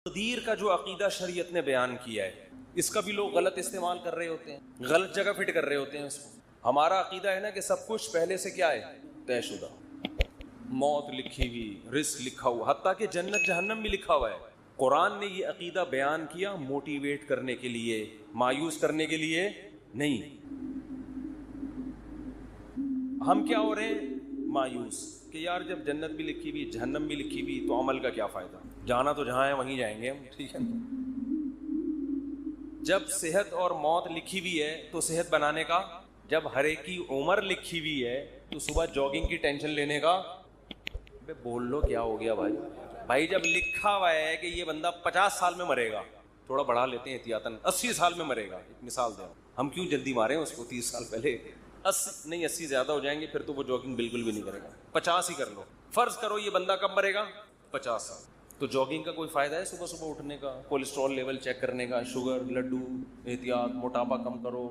تقدیر کا جو عقیدہ شریعت نے بیان کیا ہے اس کا بھی لوگ غلط استعمال کر رہے ہوتے ہیں, غلط جگہ فٹ کر رہے ہوتے ہیں اس کو. ہمارا عقیدہ ہے نا کہ سب کچھ پہلے سے کیا ہے, طے شدہ, موت لکھی ہوئی, رزق لکھا ہوا, حتیٰ کہ جنت جہنم بھی لکھا ہوا ہے. قرآن نے یہ عقیدہ بیان کیا موٹیویٹ کرنے کے لیے, مایوس کرنے کے لیے نہیں. ہم کیا ہو رہے ہیں, مایوس کہ یار جب جنت بھی لکھی ہوئی جہنم بھی لکھی ہوئی تو عمل کا کیا فائدہ, جانا تو جہاں ہے وہیں جائیں گے ہم, ٹھیک ہے. جب صحت اور موت لکھی ہوئی ہے تو صحت بنانے کا, جب ہر ایک کی عمر لکھی ہوئی ہے تو صبح جاگنگ کی ٹینشن لینے کا. بول لو کیا ہو گیا بھائی, بھائی جب لکھا ہوا ہے کہ یہ بندہ 50 سال میں مرے گا, تھوڑا بڑھا لیتے ہیں احتیاطاً, 80 سال میں مرے گا, ایک مثال دیں, ہم کیوں جلدی مارے ہیں اس کو 30 سال پہلے, 80 زیادہ ہو جائیں گے پھر تو وہ جاگنگ بالکل بھی نہیں کرے گا, 50 ہی کر لو. فرض کرو یہ بندہ کب مرے گا, 50 سال. تو جاگنگ کا کوئی فائدہ ہے صبح صبح اٹھنے کا, کولیسٹرول لیول چیک کرنے کا, شوگر, لڈو, احتیاط, موٹاپا کم کرو,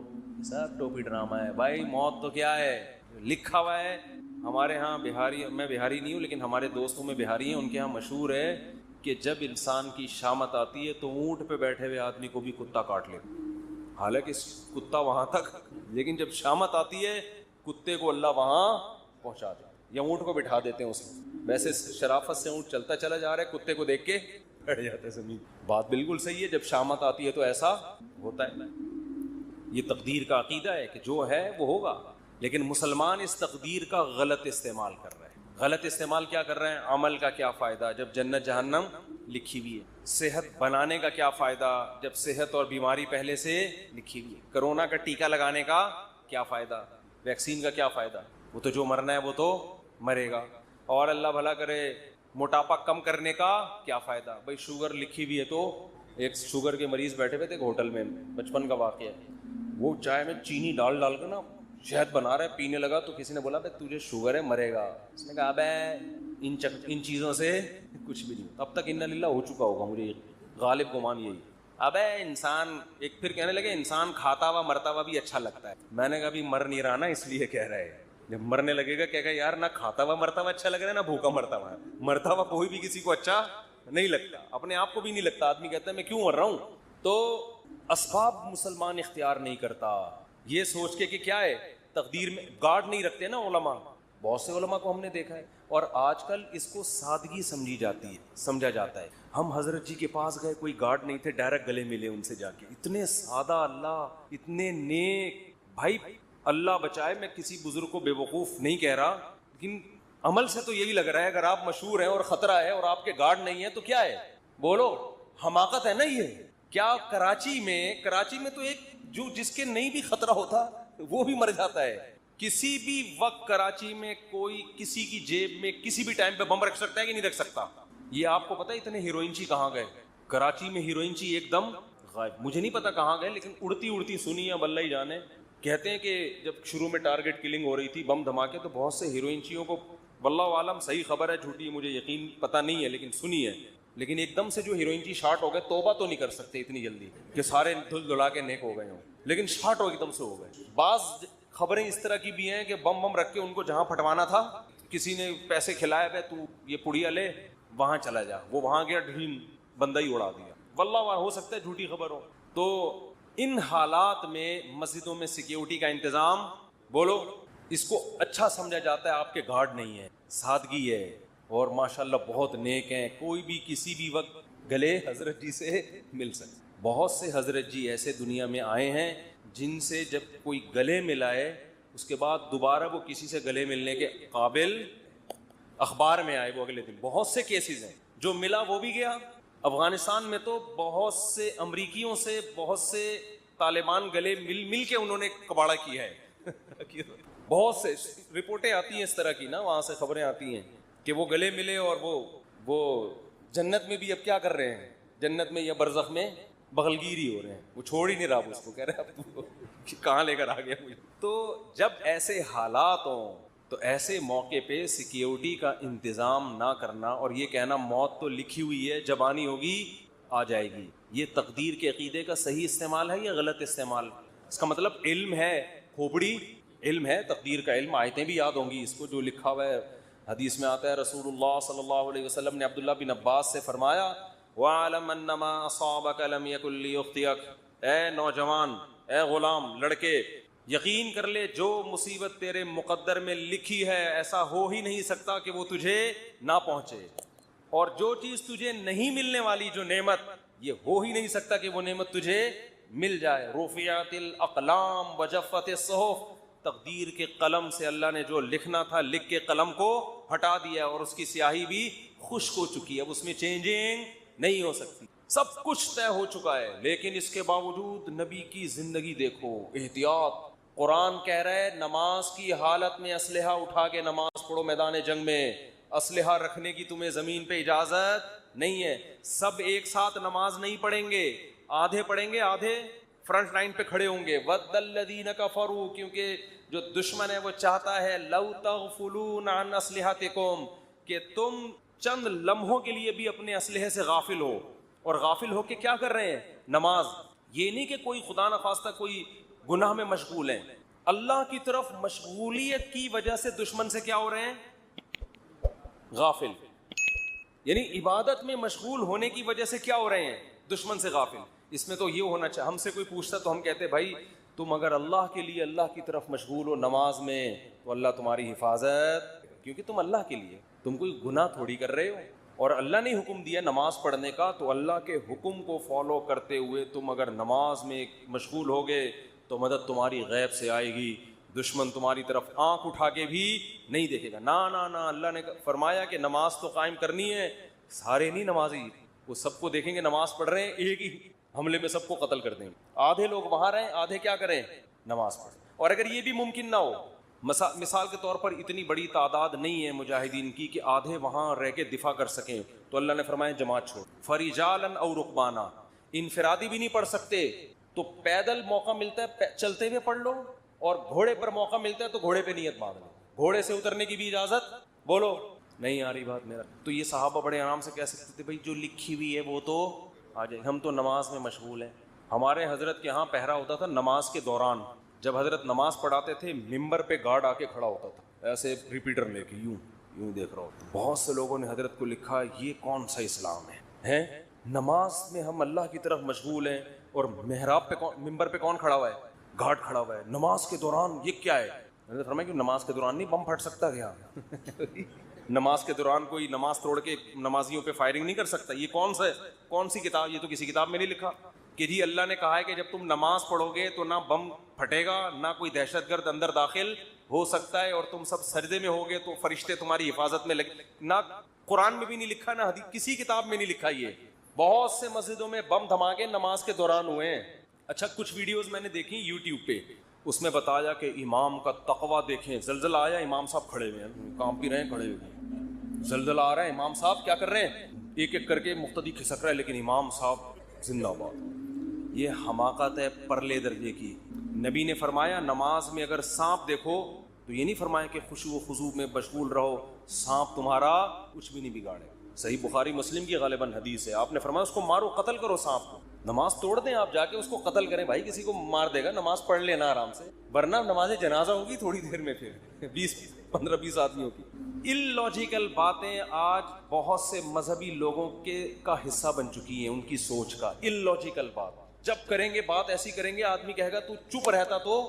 سب ٹوپی ڈرامہ ہے بھائی. موت تو کیا ہے, لکھا ہوا ہے. ہمارے ہاں بہاری, میں بہاری نہیں ہوں لیکن ہمارے دوستوں میں بہاری ہیں, ان کے ہاں مشہور ہے کہ جب انسان کی شامت آتی ہے تو اونٹ پہ بیٹھے ہوئے آدمی کو بھی کتا کاٹ لیتا, حالانکہ کتا وہاں تک, لیکن جب شامت آتی ہے کتے کو اللہ وہاں پہنچا دے یا اونٹ کو بٹھا دیتے ہیں اس میں. ویسے شرافت سے اونٹ چلتا چلا جا رہا ہے, کتے کو دیکھ کے بیٹھ جاتا ہے زمین. بات بالکل صحیح ہے, جب شامت آتی ہے تو ایسا ہوتا ہے. یہ تقدیر کا عقیدہ ہے کہ جو ہے وہ ہوگا, لیکن مسلمان اس تقدیر کا غلط استعمال کر رہے ہیں. غلط استعمال کیا کر رہے ہیں, عمل کا کیا فائدہ جب جنت جہنم لکھی ہوئی ہے, صحت بنانے کا کیا فائدہ جب صحت اور بیماری پہلے سے لکھی ہوئی ہے, کرونا کا ٹیکہ لگانے کا کیا فائدہ, ویکسین کا کیا فائدہ, وہ تو جو مرنا ہے وہ تو مرے گا, اور اللہ بھلا کرے موٹاپا کم کرنے کا کیا فائدہ. بھائی شوگر لکھی ہوئی ہے تو ایک شوگر کے مریض بیٹھے ہوئے تھے ایک ہوٹل میں, بچپن کا واقعہ ہے, وہ چائے میں چینی ڈال ڈال کر نا شہد بنا رہا ہے, پینے لگا تو کسی نے بولا بھائی تجھے شوگر ہے مرے گا, اس نے کہا ابے ان چیزوں سے کچھ بھی نہیں. اب تک انا للہ ہو چکا ہوگا, مجھے غالب گمان یہی. ابے انسان, ایک پھر کہنے لگے انسان کھاتا ہوا مرتا ہوا بھی اچھا لگتا ہے. میں نے کہا ابھی مر نہیں رہا نا اس لیے کہہ رہے ہیں, جب مرنے لگے گا کہے گا یار نہ کھاتا ہوا مرتا ہوا اچھا لگ رہا ہے نہ بھوکا مرتا ہوا. مرتا ہوا کوئی بھی کسی کو اچھا نہیں لگتا, اپنے آپ کو بھی نہیں لگتا. آدمی کہتا ہے میں کیوں مر رہا ہوں. تو اسباب مسلمان اختیار نہیں کرتا, یہ سوچ کے کہ کیا ہے تقدیر میں گارڈ نہیں رکھتے نا علماء. بہت سے علماء کو ہم نے دیکھا ہے, اور آج کل اس کو سادگی سمجھی جاتی ہے, سمجھا جاتا ہے. ہم حضرت جی کے پاس گئے, کوئی گارڈ نہیں تھے, ڈائریکٹ گلے ملے ان سے جا کے, اتنے سادہ اللہ, اتنے نیک. بھائی اللہ بچائے, میں کسی بزرگ کو بے وقوف نہیں کہہ رہا, لیکن عمل سے تو یہی لگ رہا ہے اگر آپ مشہور ہیں اور خطرہ ہے اور آپ کے گارڈ نہیں ہے تو کیا ہے, بولو حماقت ہے نا یہ. کیا کراچی میں تو ایک جو جس کے نہیں بھی خطرہ ہوتا وہ بھی مر جاتا ہے. کسی بھی وقت کراچی میں کوئی کسی کی جیب میں کسی بھی ٹائم پہ بم رکھ سکتا ہے کہ نہیں رکھ سکتا. یہ آپ کو پتا ہے اتنے ہیروئنچی کہاں گئے, کراچی میں ہیروئنچی ایک دم غائب. مجھے نہیں پتا کہاں گئے, لیکن اڑتی سنی ہے, اللہ ہی جانے. کہتے ہیں کہ جب شروع میں ٹارگٹ کلنگ ہو رہی تھی, بم دھماکے, تو بہت سے ہیروئنچیوں کو, واللہ عالم صحیح خبر ہے جھوٹی مجھے یقین پتہ نہیں ہے لیکن سنی ہے, لیکن ایک دم سے جو ہیروئنچی شارٹ ہو گئے, توبہ تو نہیں کر سکتے اتنی جلدی کہ سارے دھل دھلا کے نیک ہو گئے ہوں, لیکن شارٹ ہو ایک دم سے ہو گئے. بعض خبریں اس طرح کی بھی ہیں کہ بم رکھ کے ان کو جہاں پھٹوانا تھا کسی نے پیسے کھلائے, بھائی تو یہ پڑیا لے وہاں چلا جا, وہ وہاں گیا ڈھین بندہ ہی اڑا دیا. واللہ ہو سکتا ہے جھوٹی خبر ہو. تو ان حالات میں مسجدوں میں سیکیورٹی کا انتظام, بولو اس کو اچھا سمجھا جاتا ہے. آپ کے گارڈ نہیں ہے, سادگی ہے, اور ماشاءاللہ بہت نیک ہیں, کوئی بھی کسی بھی وقت گلے حضرت جی سے مل سکتے. بہت سے حضرت جی ایسے دنیا میں آئے ہیں جن سے جب کوئی گلے ملائے اس کے بعد دوبارہ وہ کسی سے گلے ملنے کے قابل, اخبار میں آئے وہ اگلے دن. بہت سے کیسز ہیں, جو ملا وہ بھی گیا. افغانستان میں تو بہت سے امریکیوں سے, بہت سے طالبان گلے مل کے انہوں نے کباڑا کیا ہے. بہت سے رپورٹیں آتی ہیں اس طرح کی نا, وہاں سے خبریں آتی ہیں کہ وہ گلے ملے, اور وہ جنت میں بھی اب کیا کر رہے ہیں, جنت میں یا برزخ میں بغلگیری ہو رہے ہیں. وہ چھوڑ ہی نہیں رہا اس کو, کہہ رہے اب کہاں لے کر آ گیا مجھے. تو جب ایسے حالات ہوں تو ایسے موقع پہ سیکیورٹی کا انتظام نہ کرنا, اور یہ کہنا موت تو لکھی ہوئی ہے, جب آنی ہوگی آ جائے گی, یہ تقدیر کے عقیدے کا صحیح استعمال ہے یا غلط استعمال. اس کا مطلب علم ہے, کھوپڑی علم ہے, تقدیر کا علم, آیتیں بھی یاد ہوں گی اس کو جو لکھا ہوا ہے. حدیث میں آتا ہے رسول اللہ صلی اللہ علیہ وسلم نے عبداللہ بن عباس سے فرمایا وَاعْلَمْ أَنَّمَا أَصَابَكَ لَمْ يَكُنْ لِيُخْطِئَكَ، اے نوجوان، اے غلام، لڑکے، یقین کر لے جو مصیبت تیرے مقدر میں لکھی ہے ایسا ہو ہی نہیں سکتا کہ وہ تجھے نہ پہنچے، اور جو چیز تجھے نہیں ملنے والی، جو نعمت، یہ ہو ہی نہیں سکتا کہ وہ نعمت تجھے مل جائے۔ رفعت الاقلام وجفت الصحف، تقدیر کے قلم سے اللہ نے جو لکھنا تھا لکھ کے قلم کو ہٹا دیا، اور اس کی سیاہی بھی خشک ہو چکی ہے، اب اس میں چینجنگ نہیں ہو سکتی، سب کچھ طے ہو چکا ہے۔ لیکن اس کے باوجود نبی کی زندگی دیکھو، احتیاط۔ قرآن کہہ رہا ہے نماز کی حالت میں اسلحہ اٹھا کے نماز پڑھو، میدان جنگ میں اسلحہ رکھنے کی تمہیں زمین پہ اجازت نہیں ہے۔ سب ایک ساتھ نماز نہیں پڑھیں گے، آدھے پڑھیں گے، آدھے فرنٹ لائن پہ کھڑے ہوں گے۔ وَدَّ الَّذِينَ كَفَرُوا، کیونکہ جو دشمن ہے وہ چاہتا ہے لَوْ تَغْفُلُونَ عَنْ أَسْلِحَتِكُمْ، کہ تم چند لمحوں کے لیے بھی اپنے اسلحے سے غافل ہو، اور غافل ہو کے کیا کر رہے ہیں؟ نماز۔ یہ نہیں کہ کوئی خدا نخواستہ کوئی گناہ میں مشغول ہیں، اللہ کی طرف مشغولیت کی وجہ سے دشمن سے کیا ہو رہے ہیں؟ غافل۔ یعنی عبادت میں مشغول ہونے کی وجہ سے کیا ہو رہے ہیں؟ دشمن سے غافل۔ اس میں تو یہ ہونا چاہیے، ہم سے کوئی پوچھتا تو ہم کہتے بھائی تم اگر اللہ کے لیے اللہ کی طرف مشغول ہو نماز میں تو اللہ تمہاری حفاظت، کیونکہ تم اللہ کے لیے، تم کوئی گناہ تھوڑی کر رہے ہو، اور اللہ نے حکم دیا نماز پڑھنے کا، تو اللہ کے حکم کو فالو کرتے ہوئے تم اگر نماز میں مشغول ہوگے تو مدد تمہاری غیب سے آئے گی، دشمن تمہاری طرف آنکھ اٹھا کے بھی نہیں دیکھے گا۔ نہ اللہ نے فرمایا کہ نماز تو قائم کرنی ہے، سارے نہیں نمازی، وہ سب کو دیکھیں گے نماز پڑھ رہے ہیں، ایک ہی حملے میں سب کو قتل کر دیں گے۔ آدھے لوگ وہاں رہیں، آدھے کیا کریں؟ نماز پڑھیں۔ اور اگر یہ بھی ممکن نہ ہو، مثال کے طور پر اتنی بڑی تعداد نہیں ہے مجاہدین کی کہ آدھے وہاں رہ کے دفاع کر سکیں، تو اللہ نے فرمایا جماعت چھوڑ، فرجالاً او رکبانا، انفرادی بھی نہیں پڑھ سکتے تو پیدل موقع ملتا ہے چلتے ہوئے پڑھ لو، اور گھوڑے پر موقع ملتا ہے تو گھوڑے پہ نیت باندھ لو۔ گھوڑے سے اترنے کی بھی اجازت، بولو نہیں آ رہی بات میرا؟ تو یہ صحابہ بڑے آرام سے کہہ سکتے تھے بھائی جو لکھی ہوئی ہے وہ تو آ جائے، ہم تو نماز میں مشغول ہیں۔ ہمارے حضرت کے ہاں پہرا ہوتا تھا نماز کے دوران، جب حضرت نماز پڑھاتے تھے ممبر پہ گارڈ آ کے کھڑا ہوتا تھا، ایسے ریپیٹر لے کے یوں دیکھ رہا ہوتا۔ بہت سے لوگوں نے حضرت کو لکھا یہ کون سا اسلام ہے؟ نماز میں ہم اللہ کی طرف مشغول ہیں، اور محراب پہ ممبر پہ کون کھڑا ہوا ہے؟ گارڈ کھڑا ہوا ہے نماز کے دوران، یہ کیا ہے؟ حضرت فرمایا کہ نماز کے دوران نہیں بم پھٹ سکتا کیا؟ نماز کے دوران کوئی نماز توڑ کے نمازیوں پہ فائرنگ نہیں کر سکتا۔ یہ کون سی کتاب؟ یہ تو کسی کتاب میں نہیں لکھا کہ جی اللہ نے کہا ہے کہ جب تم نماز پڑھو گے تو نہ بم پھٹے گا، نہ کوئی دہشت گرد اندر داخل ہو سکتا ہے، اور تم سب سجدے میں ہوگے تو فرشتے تمہاری حفاظت میں لگے۔ نہ قرآن میں بھی نہیں لکھا، نہ حدیث کسی کتاب میں نہیں لکھا۔ یہ بہت سے مسجدوں میں بم دھماکے نماز کے دوران ہوئے ہیں۔ اچھا کچھ ویڈیوز میں نے دیکھی یوٹیوب پہ، اس میں بتایا کہ امام کا تقویٰ دیکھیں، زلزلہ آیا امام صاحب کھڑے ہوئے ہیں، کانپ بھی رہے ہیں کھڑے ہوئے، زلزلہ آ رہا ہے امام صاحب کیا کر رہے ہیں؟ ایک ایک کر کے مقتدی کھسک رہا ہے، لیکن امام صاحب زندہ باد۔ یہ حماقت ہے پرلے درجے کی۔ نبی نے فرمایا نماز میں اگر سانپ دیکھو تو یہ نہیں فرمایا کہ خشوع و خضوع میں مشغول رہو، سانپ تمہارا کچھ بھی نہیں بگاڑے۔ صحیح بخاری مسلم کی غالباً حدیث ہے، آپ نے فرمایا اس کو مارو، قتل کرو سانپ کو، نماز توڑ دیں آپ جا کے اس کو قتل کریں۔ بھائی کسی کو مار دے گا نماز پڑھ لینا آرام سے، ورنہ نماز جنازہ ہوگی تھوڑی دیر میں، پھر 15-20 آدمیوں کی۔ اللاجیکل باتیں آج بہت سے مذہبی لوگوں کا حصہ بن چکی ہیں، ان کی سوچ کا۔ اللاجیکل بات جب کریں گے، بات ایسی کریں گے، آدمی کہے گا تو چپ رہتا تو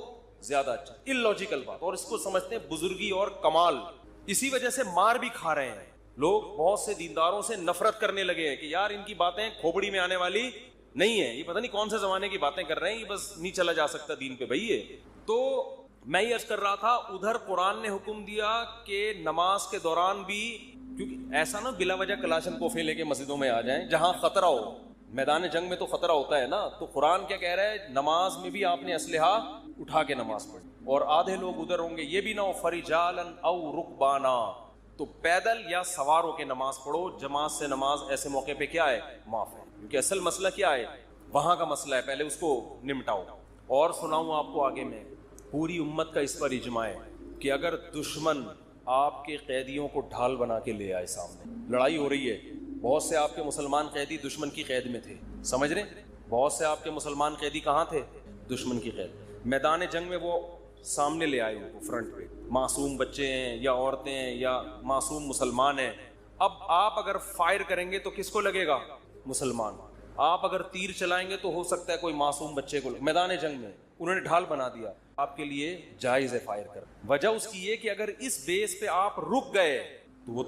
زیادہ اچھا۔ اللاجیکل بات، اور اس کو سمجھتے ہیں بزرگی اور کمال۔ اسی وجہ سے مار بھی کھا رہے ہیں لوگ، بہت سے دینداروں سے نفرت کرنے لگے ہیں کہ یار ان کی باتیں کھوپڑی میں آنے والی نہیں ہے، یہ پتہ نہیں کون سے زمانے کی باتیں کر رہے ہیں، یہ بس نہیں چلا جا سکتا دین پہ بھائی یہ۔ تو میں یہ عرض کر رہا تھا، ادھر قرآن نے حکم دیا کہ نماز کے دوران بھی، کیونکہ ایسا نہ بلا وجہ کلاشن کوفے لے کے مسجدوں میں آ جائیں جہاں خطرہ ہو، میدان جنگ میں تو خطرہ ہوتا ہے نا، تو قرآن کیا کہہ رہا ہے؟ نماز میں بھی آپ نے اسلحہ اٹھا کے نماز پڑھی، اور آدھے لوگ ادھر ہوں گے، یہ بھی نہ ہو فرجالاً او رکبانا، تو پیدل یا سوار ہو کے نماز پڑھو۔ جماعت سے نماز ایسے موقع پہ کیا ہے؟ معاف ہے، کیونکہ اصل مسئلہ کیا ہے؟ وہاں کا مسئلہ ہے، پہلے اس کو نمٹاؤ۔ اور سناؤں آپ کو آگے میں، پوری امت کا اس پر اجماع ہے کہ اگر دشمن آپ کے قیدیوں کو ڈھال بنا کے لے آئے سامنے، لڑائی ہو رہی ہے، بہت سے آپ کے مسلمان قیدی دشمن کی قید میں تھے، سمجھ رہے ہیں؟ بہت سے آپ کے مسلمان قیدی کہاں تھے؟ دشمن کی قید۔ میدان جنگ میں وہ سامنے لے آئے ان کو فرنٹ پہ، معصوم بچے ہیں یا عورتیں ہیں یا معصوم مسلمان ہیں۔ اب آپ اگر فائر کریں گے تو کس کو لگے گا؟ مسلمان. آپ اگر تیر چلائیں گے تو ہو سکتا ہے کوئی معصوم بچے کو میدان جنگ میں انہوں نے ڈھال بنا دیا, آپ کے لیے جائز ہے فائر کر. وجہ اس کی یہ کہ اگر اس بیس پہ آپ رک گئے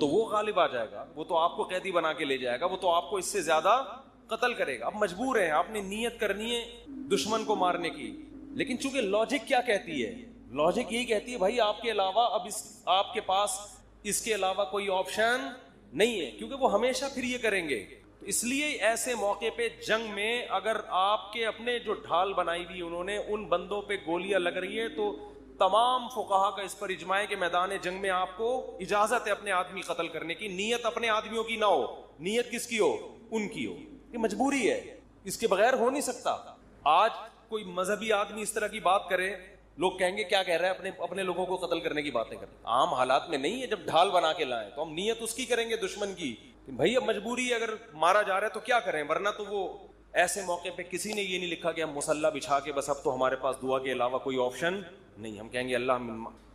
تو وہ غالب آ جائے گا, وہ تو آپ کو قیدی بنا کے لے جائے گا, وہ تو آپ کو اس سے زیادہ قتل کرے گا. اب مجبور ہیں, آپ نے نیت کرنی ہے دشمن کو مارنے کی, لیکن چونکہ لاجک کیا کہتی ہے, لاجک یہی کہتی ہے بھائی آپ کے علاوہ اب آپ کے پاس اس کے علاوہ کوئی آپشن نہیں ہے, کیونکہ وہ ہمیشہ پھر یہ کریں گے. اس لیے ایسے موقع پہ جنگ میں اگر آپ کے اپنے جو ڈھال بنائی ہوئی انہوں نے ان بندوں پہ گولیاں لگ رہی ہیں تو تمام فقہا کا اس پر اجماع ہے کہ میدان جنگ میں آپ کو اجازت ہے اپنے آدمی قتل کرنے کی. نیت اپنے آدمیوں کی نہ ہو, نیت کس کی ہو, ان کی ہو. یہ مجبوری ہے, اس کے بغیر ہو نہیں سکتا. آج کوئی مذہبی آدمی اس طرح کی بات کرے, لوگ کہیں گے کیا کہہ رہا ہے, اپنے لوگوں کو قتل کرنے کی باتیں کریں. عام حالات میں نہیں ہے, جب ڈھال بنا کے لائیں تو ہم نیت اس کی کریں گے دشمن کی. بھائی اب مجبوری ہے, اگر مارا جا رہا ہے تو کیا کریں, ورنہ تو وہ ایسے موقع پہ کسی نے یہ نہیں لکھا کہ ہم مسلح بچھا کے بس اب تو ہمارے پاس دعا کے علاوہ کوئی آپشن نہیں. ہم کہیں گے اللہ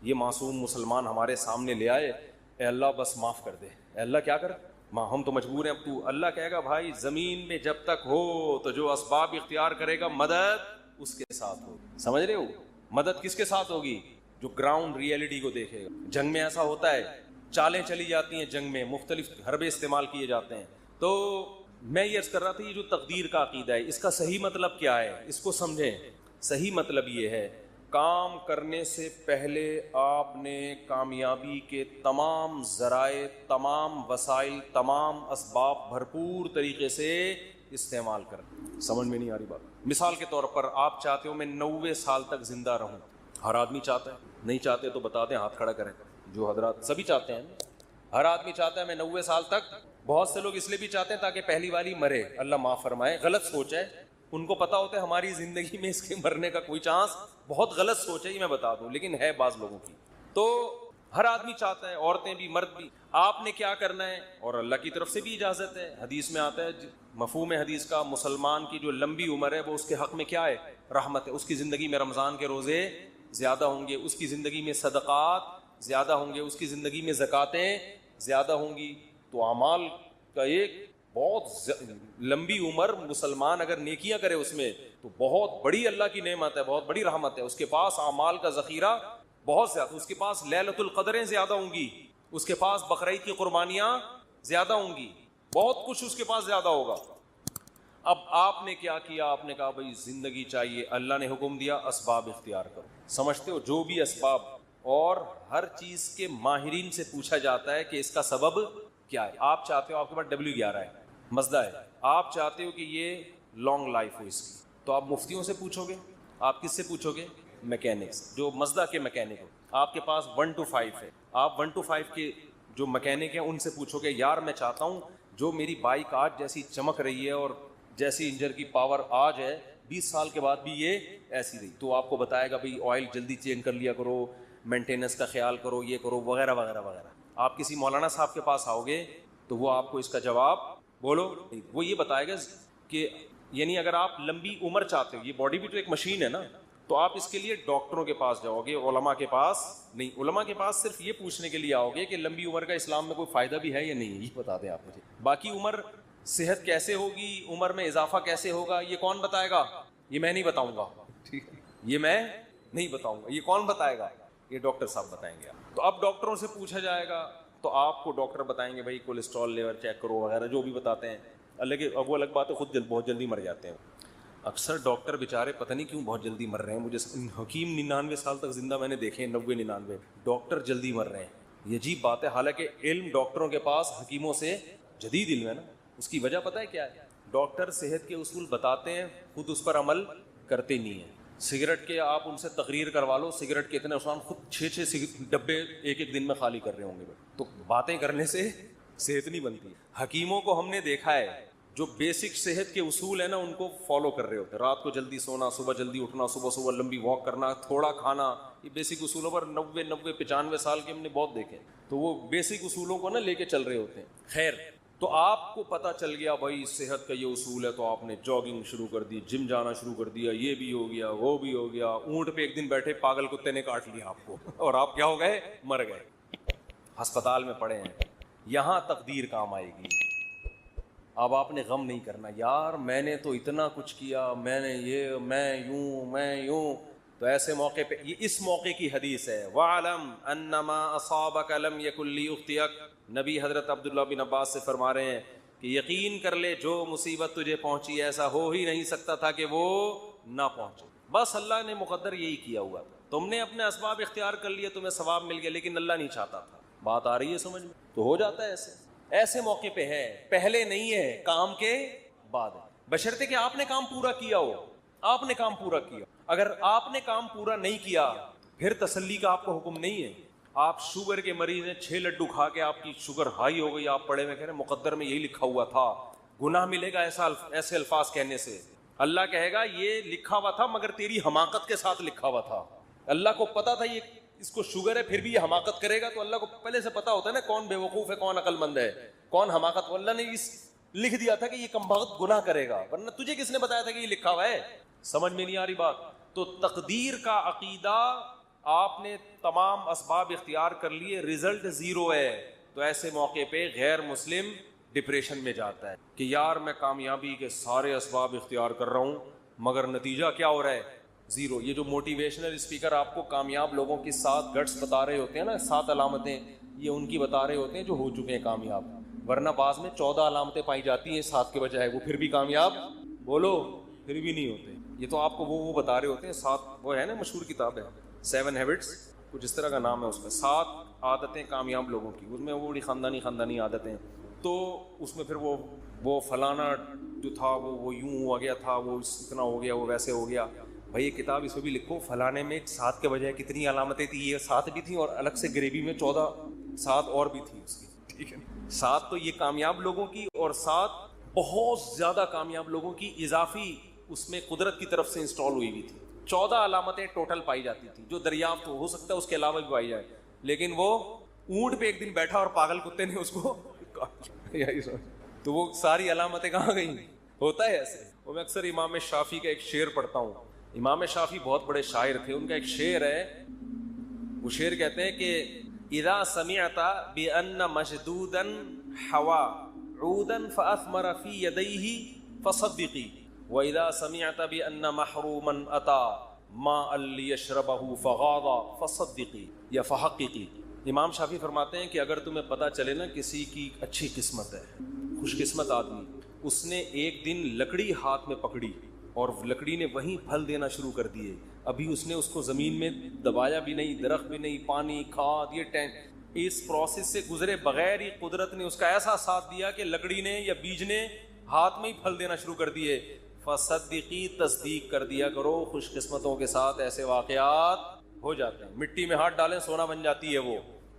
یہ معصوم مسلمان ہمارے سامنے لے آئے, اے اللہ بس معاف کر دے, اے اللہ کیا کر, ہم تو مجبور ہیں اب تو. اللہ کہے گا بھائی زمین میں جب تک ہو تو جو اسباب اختیار کرے گا مدد اس کے ساتھ ہو. سمجھ رہے ہو, مدد کس کے ساتھ ہوگی, جو گراؤنڈ ریئلٹی کو دیکھے گا. جنگ میں ایسا ہوتا ہے, چالیں چلی جاتی ہیں جنگ میں, مختلف حربے استعمال کیے جاتے ہیں. تو میں یہ عرض کر رہا تھا یہ جو تقدیر کا عقیدہ ہے اس کا صحیح مطلب کیا ہے, اس کو سمجھیں. صحیح مطلب یہ ہے کام کرنے سے پہلے آپ نے کامیابی کے تمام ذرائع, تمام وسائل, تمام اسباب بھرپور طریقے سے استعمال کریں. سمجھ میں نہیں آ رہی بات؟ مثال کے طور پر آپ چاہتے ہو میں 90 سال تک زندہ رہوں, ہر آدمی چاہتا ہے, نہیں چاہتے تو بتا دیں, ہاتھ کھڑا کریں. جو حضرات سبھی چاہتے ہیں, ہر آدمی چاہتا ہے میں 90 سال تک. بہت سے لوگ اس لیے بھی چاہتے ہیں تاکہ پہلی والی مرے, اللہ معاف فرمائے, غلط سوچ ہے. ان کو پتا ہوتا ہے ہماری زندگی میں اس کے مرنے کا کوئی چانس, بہت غلط سوچ ہے, یہ میں بتا دوں, لیکن ہے بعض لوگوں کی. تو ہر آدمی چاہتا ہے, عورتیں بھی مرد بھی. آپ نے کیا کرنا ہے, اور اللہ کی طرف سے بھی اجازت ہے, حدیث میں آتا ہے, مفہوم حدیث کا مسلمان کی جو لمبی عمر ہے وہ اس کے حق میں کیا ہے, رحمت ہے. اس کی زندگی میں رمضان کے روزے زیادہ ہوں گے, اس کی زندگی میں صدقات زیادہ ہوں گے, اس کی زندگی میں زکاتیں زیادہ ہوں گی. تو اعمال کا ایک بہت لمبی عمر مسلمان اگر نیکیاں کرے اس میں تو بہت بڑی اللہ کی نعمت ہے, بہت بڑی رحمت ہے. اس کے پاس اعمال کا ذخیرہ بہت زیادہ, اس کے پاس لیلۃ القدریں زیادہ ہوں گی, اس کے پاس بقرعید کی قربانیاں زیادہ ہوں گی, بہت کچھ اس کے پاس زیادہ ہوگا. اب آپ نے کیا کیا, آپ نے کہا بھائی زندگی چاہیے, اللہ نے حکم دیا اسباب اختیار کرو. سمجھتے ہو جو بھی اسباب, اور ہر چیز کے ماہرین سے پوچھا جاتا ہے کہ اس کا سبب کیا ہے. آپ چاہتے ہو آپ کے پاس W11 ہے, مزدہ ہے, آپ چاہتے ہو کہ یہ لانگ لائف ہو اس کی, تو آپ مفتیوں سے پوچھو گے. آپ کس سے پوچھو گے, میکینکس, جو مزدہ کے میکینک ہو. آپ کے پاس 1 to 5 ہے, آپ 1 to 5 کے جو میکینک ہیں ان سے پوچھو گے یار میں چاہتا ہوں جو میری بائک آج جیسی چمک رہی ہے اور جیسی انجن کی پاور آج ہے 20 سال کے بعد بھی یہ ایسی رہی. تو آپ کو بتائے گا بھائی آئل جلدی چینج کر لیا کرو, مینٹیننس کا خیال کرو, یہ کرو, وغیرہ وغیرہ وغیرہ. آپ کسی مولانا صاحب کے پاس آؤ گے تو وہ آپ کو اس کا جواب بولو, وہ یہ بتائے گا کہ یعنی اگر آپ لمبی عمر چاہتے ہو, یہ باڈی بھی تو ایک مشین ہے نا, تو آپ اس کے لیے ڈاکٹروں کے پاس جاؤ گے, علماء کے پاس نہیں. علماء کے پاس صرف یہ پوچھنے کے لیے آؤ گے کہ لمبی عمر کا اسلام میں کوئی فائدہ بھی ہے یا نہیں, یہ بتا دیں آپ مجھے. باقی عمر صحت کیسے ہوگی, عمر میں اضافہ کیسے ہوگا, یہ کون بتائے گا, یہ میں نہیں بتاؤں گا, ٹھیک ہے, یہ میں نہیں بتاؤں گا. یہ کون بتائے گا, یہ ڈاکٹر صاحب بتائیں گے. تو اب ڈاکٹروں سے پوچھا جائے گا تو آپ کو ڈاکٹر بتائیں گے بھائی کولیسٹرول لیول چیک کرو وغیرہ, جو بھی بتاتے ہیں. اب وہ الگ بات ہے, خود بہت جلدی مر جاتے ہیں. اکثر ڈاکٹر بیچارے پتہ نہیں کیوں بہت جلدی مر رہے ہیں. مجھے حکیم 99 سال تک زندہ میں نے دیکھے ہیں, 90-99, ڈاکٹر جلدی مر رہے ہیں. یہ عجیب بات ہے, حالانکہ علم ڈاکٹروں کے پاس حکیموں سے جدید علم ہے نا. اس کی وجہ پتہ ہے کیا ہے, ڈاکٹر صحت کے اصول بتاتے ہیں, خود اس پر عمل کرتے نہیں ہیں. سگریٹ کے آپ ان سے تقریر کروا لو, سگریٹ کے اتنے نقصان, خود 6 ڈبے ایک دن میں خالی کر رہے ہوں گے. تو باتیں کرنے سے صحت نہیں بنتی. حکیموں کو ہم نے دیکھا ہے جو بیسک صحت کے اصول ہیں نا ان کو فالو کر رہے ہوتے ہیں. رات کو جلدی سونا, صبح جلدی اٹھنا, صبح لمبی واک کرنا, تھوڑا کھانا, یہ بیسک اصولوں پر 90-95 سال کے ہم نے بہت دیکھے. تو وہ بیسک اصولوں کو نا لے کے چل رہے ہوتے ہیں. خیر, تو آپ کو پتہ چل گیا بھائی صحت کا یہ اصول ہے, تو آپ نے جاگنگ شروع کر دی, جم جانا شروع کر دیا, یہ بھی ہو گیا, وہ بھی ہو گیا. اونٹ پہ ایک دن بیٹھے پاگل کتے نے کاٹ لیا آپ کو اور آپ کیا ہو گئے, مر گئے, ہسپتال میں پڑے ہیں. یہاں تقدیر کام آئے گی. اب آپ نے غم نہیں کرنا یار میں نے تو اتنا کچھ کیا, میں نے یہ, میں یوں. تو ایسے موقع پہ یہ اس موقع کی حدیث ہے, وَعْلَمْ أَنَّمَا أَصَابَكَ لَمْ يَكُنْ لِيُخْطِئَكَ. نبی حضرت عبداللہ بن عباس سے فرما رہے ہیں کہ یقین کر لے جو مصیبت تجھے پہنچی ایسا ہو ہی نہیں سکتا تھا کہ وہ نہ پہنچے, بس اللہ نے مقدر یہی کیا ہوا تھا. تم نے اپنے اسباب اختیار کر لیے, تمہیں ثواب مل گیا, لیکن اللہ نہیں چاہتا تھا. بات آ رہی ہے سمجھ میں؟ تو ہو جاتا ہے ایسے موقع پہ ہے, پہلے نہیں ہے, کام کے بعد ہے, بشرطے کہ آپ نے کام پورا کیا ہو. آپ نے کام پورا کیا, اگر آپ نے کام پورا نہیں کیا پھر تسلی کا آپ کو حکم نہیں ہے. آپ شوگر کے مریض ہیں, 6 لڈو کھا کے آپ کی شوگر ہائی ہو گئی, آپ پڑے میں کہہ رہے ہیں مقدر میں یہی لکھا ہوا تھا, گناہ ملے گا ایسے الفاظ کہنے سے. اللہ کہے گا یہ لکھا ہوا تھا مگر تیری حماقت کے ساتھ لکھا ہوا تھا. اللہ کو پتا تھا یہ اس کو شوگر ہے پھر بھی یہ حماقت کرے گا, تو اللہ کو پہلے سے پتا ہوتا ہے نا کون بے وقوف ہے کون عقل مند ہے کون حماقت. اللہ نے اس لکھ دیا تھا کہ یہ کمبخت گناہ کرے گا, ورنہ تجھے کس نے بتایا تھا کہ یہ لکھا ہوا ہے؟ سمجھ میں نہیں آ رہی بات؟ تو تقدیر کا عقیدہ آپ نے تمام اسباب اختیار کر لیے, رزلٹ زیرو ہے, تو ایسے موقع پہ غیر مسلم ڈپریشن میں جاتا ہے کہ یار میں کامیابی کے سارے اسباب اختیار کر رہا ہوں مگر نتیجہ کیا ہو رہا ہے؟ زیرو. یہ جو موٹیویشنل اسپیکر آپ کو کامیاب لوگوں کی 7 گٹس بتا رہے ہوتے ہیں نا, 7 علامتیں, یہ ان کی بتا رہے ہوتے ہیں جو ہو چکے ہیں کامیاب, ورنہ بعض میں 14 علامتیں پائی جاتی ہیں 7 کے بجائے, وہ پھر بھی کامیاب بولو پھر بھی نہیں ہوتے. یہ تو آپ کو وہ بتا رہے ہوتے ہیں 7, وہ ہے نا مشہور کتاب ہے 7 ہیبٹس, کچھ اس طرح کا نام ہے اس کا, 7 عادتیں کامیاب لوگوں کی. اس میں وہ بڑی خاندانی عادتیں, تو اس میں پھر وہ فلانا جو تھا وہ یوں ہو گیا تھا, وہ اتنا ہو گیا, وہ ویسے ہو گیا. بھائی یہ کتاب اس میں بھی لکھو فلانے میں 7 کے بجائے کتنی علامتیں تھیں, یہ 7 بھی تھیں اور الگ سے گریوی میں 14 7 اور بھی تھیں اس کی, ٹھیک ہے. 7 تو یہ کامیاب لوگوں کی, اور 7 بہت زیادہ کامیاب لوگوں کی اضافی اس میں قدرت کی طرف سے انسٹال ہوئی ہوئی تھی. 14 علامتیں ٹوٹل پائی جاتی تھی جو دریافت ہو سکتا ہے اس کے علاوہ بھی پائی جائے, لیکن وہ اونٹ پہ ایک دن بیٹھا اور پاگل کتے نے اس کو تو وہ ساری علامتیں کہاں گئیں؟ ہوتا ہے ایسے. وہ میں اکثر امام شافعی کا ایک شعر پڑھتا ہوں. امام شافعی بہت بڑے شاعر تھے, ان کا ایک شعر ہے, وہ شعر کہتے ہیں کہ اذا سمعت بان مشدودا حوا عودا فاثمر في يديه فصدقي واذا سمعت بان محروما اتى ماء ليشربه فغاض فصدقي یا فحققي. امام شافعی فرماتے ہیں کہ اگر تمہیں پتہ چلے نا کسی کی اچھی قسمت ہے, خوش قسمت آدمی, اس نے ایک دن لکڑی ہاتھ میں پکڑی اور لکڑی نے وہیں پھل دینا شروع کر دیے, ابھی اس نے اس کو زمین میں دبایا بھی نہیں, درخت بھی نہیں, پانی کھاد یہ اس پروسیس سے گزرے بغیر ہی قدرت نے اس کا ایسا ساتھ دیا کہ لکڑی نے یا بیج نے ہاتھ میں ہی پھل دینا شروع کر دیے. فصدقی, تصدیق کر دیا کرو, خوش قسمتوں کے ساتھ ایسے واقعات ہو جاتے ہیں. مٹی میں ہاتھ ڈالیں سونا بن جاتی ہے, وہ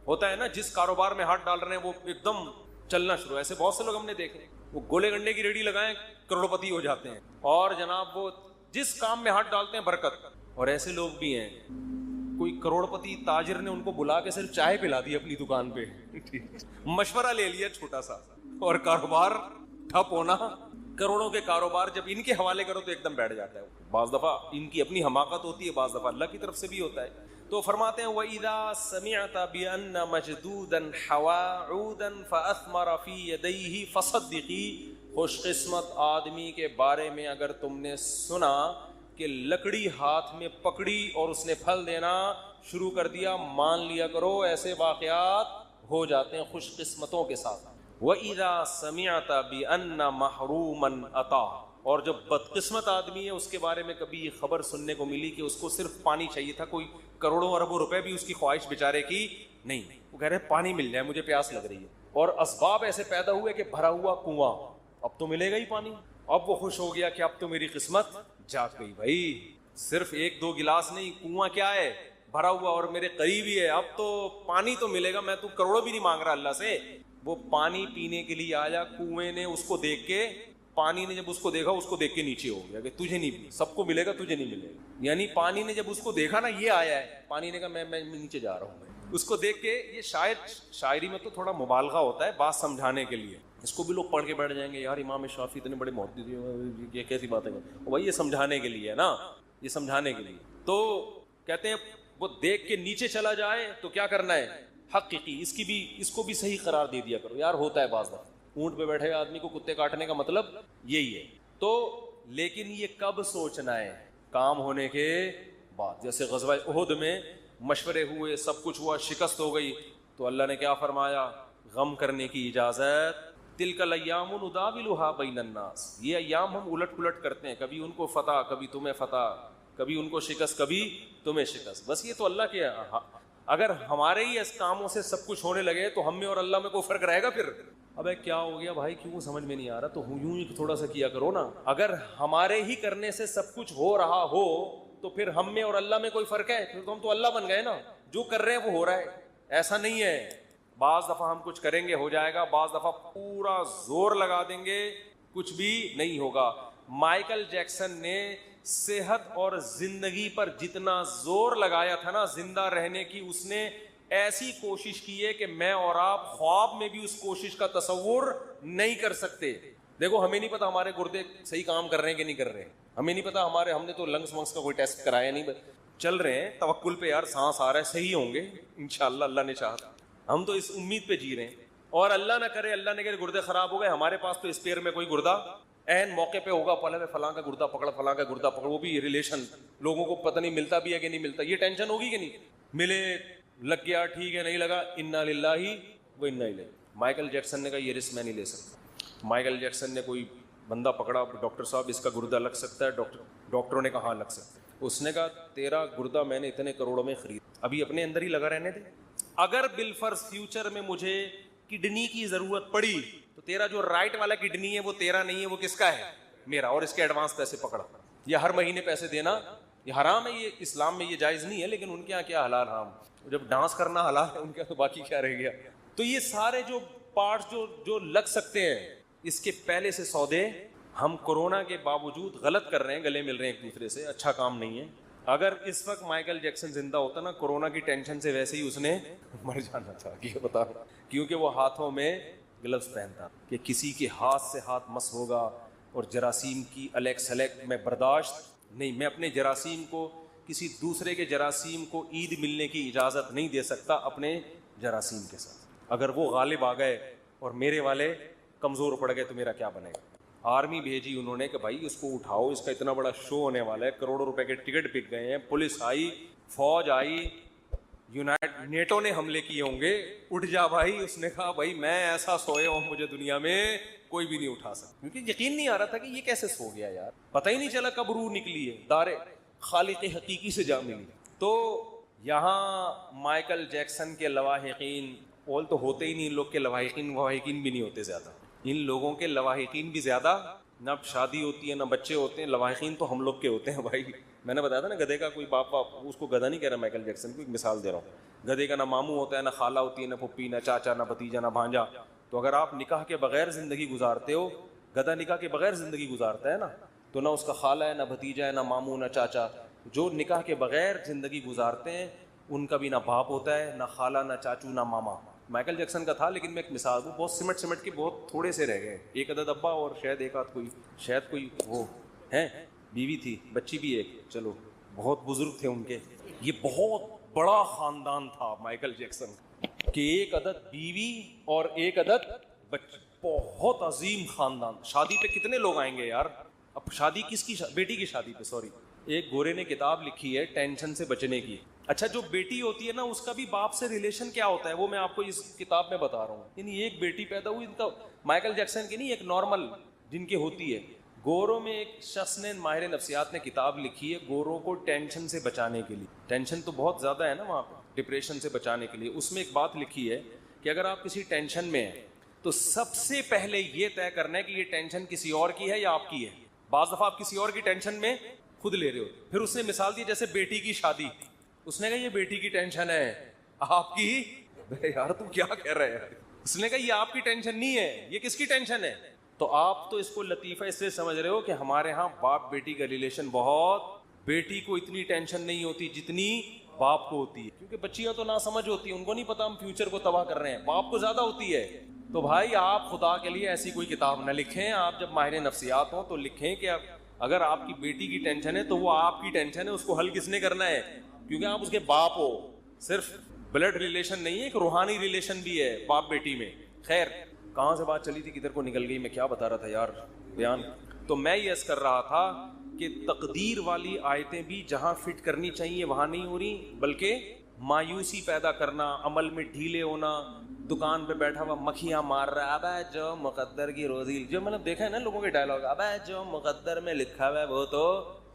ہوتا ہے نا, جس کاروبار میں ہاتھ ڈال رہے ہیں وہ ایک دم چلنا شروع. ایسے بہت سے لوگ ہم نے دیکھے, وہ گولے گنڈے کی ریڑھی لگائیں کروڑپتی ہو جاتے ہیں, اور جناب وہ جس کام میں ہاتھ ڈالتے ہیں برکت. اور ایسے لوگ بھی ہیں, کوئی کروڑپتی تاجر نے ان کو بلا کے صرف چائے پلا دی اپنی دکان پہ, مشورہ لے لیا چھوٹا سا, اور کاروبار ٹھپ ہونا. کروڑوں کے کاروبار جب ان کے حوالے کرو تو ایک دم بیٹھ جاتا ہے. بعض دفعہ ان کی اپنی حماقت ہوتی ہے, بعض دفعہ اللہ کی طرف سے بھی ہوتا ہے. تو فرماتے ہیں وَإِذَا سَمِعْتَ بِأَنَّ مَجْدُودًا حَوَا عُودًا فَأَثْمَرَ فِي يَدَيْهِ فَصَدِّقِي. خوش قسمت آدمی کے بارے میں اگر تم نے سنا کہ لکڑی ہاتھ میں پکڑی اور اس نے پھل دینا شروع کر دیا, مان لیا کرو ایسے واقعات ہو جاتے ہیں خوش قسمتوں کے ساتھ. وَإِذَا سَمِعْتَ بِأَنَّ مَحْرُومًا أَتَى. اور جو بدقسمت آدمی ہے اس کے بارے میں کبھی یہ خبر سننے کو ملی کہ اس کو صرف پانی چاہیے تھا, کوئی کروڑوں اربوں روپے بھی اس کی خواہش بیچارے کی نہیں, وہ کہہ رہے پانی مل جائے مجھے پیاس لگ رہی ہے, اور اسباب ایسے پیدا ہوئے کہ بھرا ہوا کنواں, اب تو ملے گا ہی پانی. اب وہ خوش ہو گیا کہ اب تو میری قسمت جاگ گئی. بھائی صرف 1-2 گلاس نہیں, کنواں کیا ہے بھرا ہوا اور میرے قریب ہی ہے, اب تو پانی تو ملے گا, میں تو کروڑوں بھی نہیں مانگ رہا اللہ سے. وہ پانی پینے کے لیے آیا, کنویں نے اس کو دیکھ کے, پانی نے جب اس کو دیکھا اس کو دیکھ کے نیچے ہو گیا کہ تجھے نہیں, سب کو ملے گا تجھے نہیں ملے گا. یعنی پانی نے جب اس کو دیکھا نا یہ آیا ہے, پانی نے کہا میں نیچے جا رہا ہوں. اس کو دیکھ کے, یہ شاعری میں تو تھوڑا مبالغہ ہوتا ہے بات سمجھانے کے لیے, اس کو بھی لوگ پڑھ کے بیٹھ جائیں گے یار امام شافعی اتنے بڑے محدث ہیں, یہ کیسی باتیں ہیں. بھائی یہ سمجھانے کے لیے ہے نا, یہ سمجھانے کے لیے. تو کہتے ہیں وہ دیکھ کے نیچے چلا جائے تو کیا کرنا ہے, حقیقی اس کو بھی صحیح قرار دے دیا کرو. یار ہوتا ہے بعض دفعہ اونٹ پہ بیٹھے آدمی کو کتے کاٹنے کا مطلب یہی ہے. تو لیکن یہ کب سوچنا ہے؟ کام ہونے کے بعد. جیسے غزوہ احد میں مشورے ہوئے, سب کچھ ہوا, شکست ہو گئی, تو اللہ نے کیا فرمایا؟ غم کرنے کی اجازت. تلک الایام نداولها بین الناس, یہ ایام ہم الٹ پلٹ کرتے ہیں, کبھی ان کو فتح, کبھی تمہیں فتح, کبھی ان کو شکست, کبھی تمہیں شکست. بس یہ تو اللہ کے, اگر ہمارے ہی اس کاموں سے سب کچھ ہونے لگے تو ہم میں اور اللہ میں کوئی فرق رہے گا پھر؟ ابے کیا ہو گیا بھائی, کیوں سمجھ میں نہیں آ رہا؟ تو یوں ہی تھوڑا سا کیا کرو نا. اگر ہمارے ہی کرنے سے سب کچھ ہو رہا ہو تو پھر ہم میں اور اللہ میں کوئی فرق ہے؟ پھر تو ہم تو اللہ بن گئے نا. جو کر رہے ہیں وہ ہو رہا ہے. ایسا نہیں ہے بعض دفعہ ہم کچھ کریں گے ہو جائے گا, بعض دفعہ پورا زور لگا دیں گے کچھ بھی نہیں ہوگا. مائیکل جیکسن نے صحت اور زندگی پر جتنا زور لگایا تھا نا زندہ رہنے کی, اس نے ایسی کوشش کی ہے کہ میں اور آپ خواب میں بھی اس کوشش کا تصور نہیں کر سکتے. دیکھو ہمیں نہیں پتا ہمارے گردے صحیح کام کر رہے ہیں کہ نہیں کر رہے ہیں, ہمیں نہیں پتا ہمارے, ہم نے تو لنگس ونگس کا کوئی ٹیسٹ کرایا نہیں, چل رہے ہیں توکل پہ یار, سانس آ رہا ہے, صحیح ہوں گے انشاءاللہ, اللہ نے چاہا. ہم تو اس امید پہ جی رہے ہیں. اور اللہ نہ کرے, اللہ نے کہ گردے خراب ہو گئے, ہمارے پاس تو اسپیئر میں کوئی گردہ این موقع پہ ہوگا, پہلے فلاں کا گردہ پکڑ, فلاں کا گردہ پکڑ, وہ بھی ریلیشن, لوگوں کو پتہ نہیں ملتا بھی ہے کہ نہیں ملتا, یہ ٹینشن ہوگی کہ نہیں؟ ملے, لگ گیا ٹھیک ہے, نہیں لگا انا للہ و انا الیہ. مائیکل جیکسن نے کہا یہ رسک میں نہیں لے سکتا. مائیکل جیکسن نے کوئی بندہ پکڑا, ڈاکٹر صاحب اس کا گردہ لگ سکتا ہے؟ ڈاکٹروں نے کہا ہاں لگ سکتا ہے. اس نے کہا تیرا گردہ میں نے اتنے کروڑوں میں خرید, ابھی اپنے اندر ہی لگا رہنے دے, اگر بالفرض فیوچر میں مجھے کڈنی کی ضرورت پڑی تو تیرا جو رائٹ والا کڈنی ہے وہ تیرا نہیں ہے, وہ کس کا ہے؟ میرا. اور اس کے ایڈوانس پیسے پکڑا, یہ ہر مہینے پیسے دینا, یہ حرام ہے, یہ اسلام میں یہ جائز نہیں ہے, لیکن ان کے یہاں کیا حلال حرام, جب ڈانس کرنا حلال ہے ان کے تو باقی کیا رہ گیا. تو یہ سارے جو پارٹس جو لگ سکتے ہیں, اس کے پہلے سے سودے ہم کورونا کے باوجود غلط کر رہے ہیں, گلے مل رہے ہیں ایک دوسرے سے, اچھا کام نہیں ہے. اگر اس وقت مائیکل جیکسن زندہ ہوتا نا, کورونا کی ٹینشن سے ویسے ہی اس نے مر جانا تھا, یہ بتا, کیونکہ وہ ہاتھوں میں گلوز پہنتا کہ کسی کے ہاتھ سے ہاتھ مس ہوگا, اور جراثیم کی الیک سلیک میں برداشت نہیں, میں اپنے جراثیم کو, کسی دوسرے کے جراثیم کو عید ملنے کی اجازت نہیں دے سکتا اپنے جراثیم کے ساتھ. اگر وہ غالب آ گئے اور میرے والے کمزور پڑ گئے تو میرا کیا بنے گا؟ آرمی بھیجی انہوں نے کہ بھائی اس کو اٹھاؤ, اس کا اتنا بڑا شو ہونے والا ہے, کروڑوں روپے کے ٹکٹ بک گئے ہیں, پولیس آئی, فوج آئی, نیٹو نے حملے کیے ہوں گے, اٹھ جا بھائی. اس نے کہا بھائی میں ایسا سویا ہوں مجھے دنیا میں کوئی بھی نہیں اٹھا سکتا, کیونکہ یقین نہیں آ رہا تھا کہ یہ کیسے سو گیا یار, پتہ ہی نہیں چلا کب روح نکلی ہے, دار خالق حقیقی سے جا ملی. تو یہاں مائیکل جیکسن کے لواحقین, اول تو ہوتے ہی نہیں ان لوگ کے لواحقین بھی نہیں ہوتے زیادہ, ان لوگوں کے لواحقین بھی زیادہ, نہ شادی ہوتی ہے نہ بچے ہوتے ہیں, لواحقین تو ہم لوگ کے ہوتے ہیں بھائی. میں نے بتایا تھا نا گدھے کا کوئی باپ, اس کو گدھا نہیں کہہ رہا مائیکل جیکسن کو, ایک مثال دے رہا ہوں. گدھے کا نہ ماموں ہوتا ہے, نہ خالہ ہوتی ہے, نہ پھپھی, نہ چاچا, نہ بھتیجا, نہ بھانجا. تو اگر آپ نکاح کے بغیر زندگی گزارتے ہو, گدھا نکاح کے بغیر زندگی گزارتا ہے نا, تو نہ اس کا خالہ ہے, نہ بھتیجا ہے, نہ ماموں, نہ چاچا. جو نکاح کے بغیر زندگی گزارتے ہیں ان کا بھی نہ باپ ہوتا ہے, نہ خالہ, نہ چاچو, نہ ماما. مائیکل جیکسن کا تھا, لیکن میں ایک مثال دوں, بہت سمٹ کے بہت تھوڑے سے رہ گئے, ایک عدد ابا اور شاید ایک آدھ کوئی وہ ہیں, بیوی تھی, بچی بھی ایک, چلو بہت بزرگ تھے ان کے. یہ بہت بڑا خاندان تھا مائیکل جیکسن کہ ایک عدد بیوی اور ایک عدد بچی, بہت عظیم خاندان. شادی پہ کتنے لوگ آئیں گے یار؟ اب شادی کس کی, بیٹی کی شادی پہ, سوری, ایک گورے نے کتاب لکھی ہے ٹینشن سے بچنے کی. اچھا جو بیٹی ہوتی ہے نا اس کا بھی باپ سے ریلیشن کیا ہوتا ہے وہ میں آپ کو اس کتاب میں بتا رہا ہوں. یعنی ایک بیٹی پیدا ہوئی, ان کا مائیکل جیکسن کی نہیں, ایک نارمل جن کی ہوتی ہے. گوروں میں ایک شخص نے, ماہر نفسیات نے کتاب لکھی ہے گوروں کو ٹینشن سے بچانے کے لیے. ٹینشن تو بہت زیادہ ہے نا وہاں پہ, ڈپریشن سے بچانے کے لیے. اس میں ایک بات لکھی ہے کہ اگر آپ کسی ٹینشن میں ہیں تو سب سے پہلے یہ طے کرنا ہے کہ یہ ٹینشن کسی اور کی ہے یا آپ کی ہے. بعض دفعہ آپ کسی اور کی ٹینشن میں خود لے رہے ہو. پھر اس نے مثال دی جیسے بیٹی کی شادی, اس نے کہا یہ بیٹی کی ٹینشن ہے, آپ کی, یار تم کیا کہہ رہے ہیں. اس نے کہا یہ آپ کی ٹینشن نہیں ہے, یہ کس کی ٹینشن ہے. تو آپ تو اس کو لطیفہ اس سے سمجھ رہے ہو کہ ہمارے ہاں باپ بیٹی کا ریلیشن بہت, بیٹی کو اتنی ٹینشن نہیں ہوتی جتنی باپ کو ہوتی ہے, کیونکہ بچیاں تو نہ سمجھ ہوتی ہیں, ان کو نہیں پتا ہم فیوچر کو تباہ کر رہے ہیں. باپ کو زیادہ ہوتی ہے. تو بھائی آپ خدا کے لیے ایسی کوئی کتاب نہ لکھیں, آپ جب ماہر نفسیات ہوں تو لکھیں کہ اگر آپ کی بیٹی کی ٹینشن ہے تو وہ آپ کی ٹینشن ہے, اس کو حل کس نے کرنا ہے, کیونکہ آپ اس کے باپ ہو. صرف بلڈ ریلیشن نہیں ہے, ایک روحانی ریلیشن بھی ہے باپ بیٹی میں. خیر, کہاں سے بات چلی تھی کدھر کو نکل گئی, میں کیا بتا رہا تھا یار بیان. تو میں یہ عرض کر رہا تھا کہ تقدیر والی آیتیں بھی جہاں فٹ کرنی چاہیے وہاں نہیں ہو رہی, بلکہ مایوسی پیدا کرنا, عمل میں ڈھیلے ہونا, دکان پہ بیٹھا ہوا مکھیاں مار رہا ہے, ابے جو مقدر کی روزی, جو میں نے دیکھا ہے نا لوگوں کے ڈائلاگ, ابے جو مقدر میں لکھا ہوا ہے وہ تو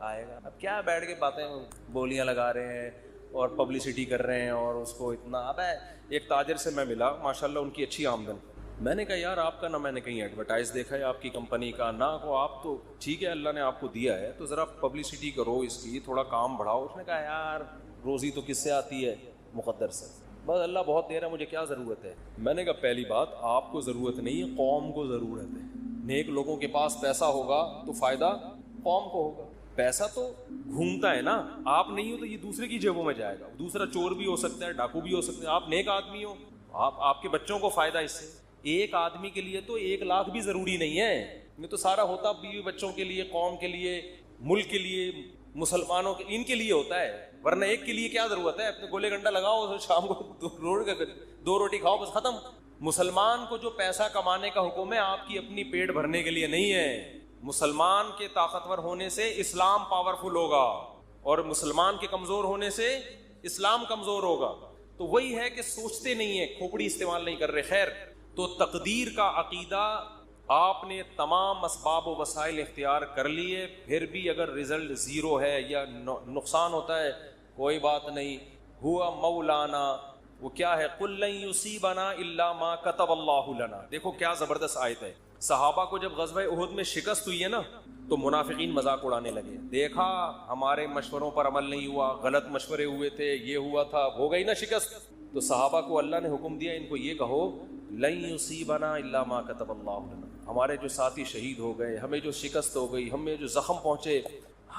آئے گا. اب کیا بیٹھ کے باتیں بولیاں لگا رہے ہیں اور پبلسٹی کر رہے ہیں اور اس کو اتنا. ابے ایک تاجر سے میں ملا, ماشاءاللہ ان کی اچھی آمدن. میں نے کہا یار آپ کا نہ میں نے کہیں ایڈورٹائز دیکھا ہے آپ کی کمپنی کا, نہ کو آپ تو ٹھیک ہے اللہ نے آپ کو دیا ہے تو ذرا پبلسٹی کرو اس کی, تھوڑا کام بڑھاؤ. اس نے کہا یار روزی تو کس سے آتی ہے, مقدر سے, بس اللہ بہت دے رہا ہے مجھے کیا ضرورت ہے. میں نے کہا پہلی بات آپ کو ضرورت نہیں ہے, قوم کو ضرورت ہے. نیک لوگوں کے پاس پیسہ ہوگا تو فائدہ قوم کو ہوگا. پیسہ تو گھومتا ہے نا, آپ نہیں ہو تو یہ دوسرے کی جیبوں میں جائے گا. دوسرا چور بھی ہو سکتا ہے, ڈاکو بھی ہو سکتا ہے, آپ نیک آدمی ہو, آپ کے بچوں کو فائدہ اس سے. ایک آدمی کے لیے تو 1 لاکھ بھی ضروری نہیں ہے, میں تو سارا ہوتا بیوی بچوں کے لیے, قوم کے لیے, ملک کے لیے, مسلمانوں کے, ان کے لیے ہوتا ہے. ورنہ ایک کے لیے کیا ضرورت ہے, اپنے گولے گنڈا لگاؤ, شام کو 2 روٹی کھاؤ, بس ختم. مسلمان کو جو پیسہ کمانے کا حکم ہے آپ کی اپنی پیٹ بھرنے کے لیے نہیں ہے. مسلمان کے طاقتور ہونے سے اسلام پاورفل ہوگا اور مسلمان کے کمزور ہونے سے اسلام کمزور ہوگا. تو وہی ہے کہ سوچتے نہیں ہیں, کھوپڑی استعمال نہیں کر رہے. خیر, تو تقدیر کا عقیدہ آپ نے تمام اسباب و وسائل اختیار کر لیے, پھر بھی اگر رزلٹ 0 ہے یا نقصان ہوتا ہے کوئی بات نہیں. ہوا مولانا, وہ کیا ہے, قل لن یصیبنا الا ما کتب اللہ لنا. دیکھو کیا زبردست آیت ہے. صحابہ کو جب غزوہ احد میں شکست ہوئی ہے نا تو منافقین مذاق اڑانے لگے, دیکھا ہمارے مشوروں پر عمل نہیں ہوا, غلط مشورے ہوئے تھے, یہ ہوا تھا, ہو گئی نا شکست. تو صحابہ کو اللہ نے حکم دیا ان کو یہ کہو لن یصیبنا الا ما کتب اللہ لنا. ہمارے جو ساتھی شہید ہو گئے, ہمیں جو شکست ہو گئی, ہمیں جو زخم پہنچے,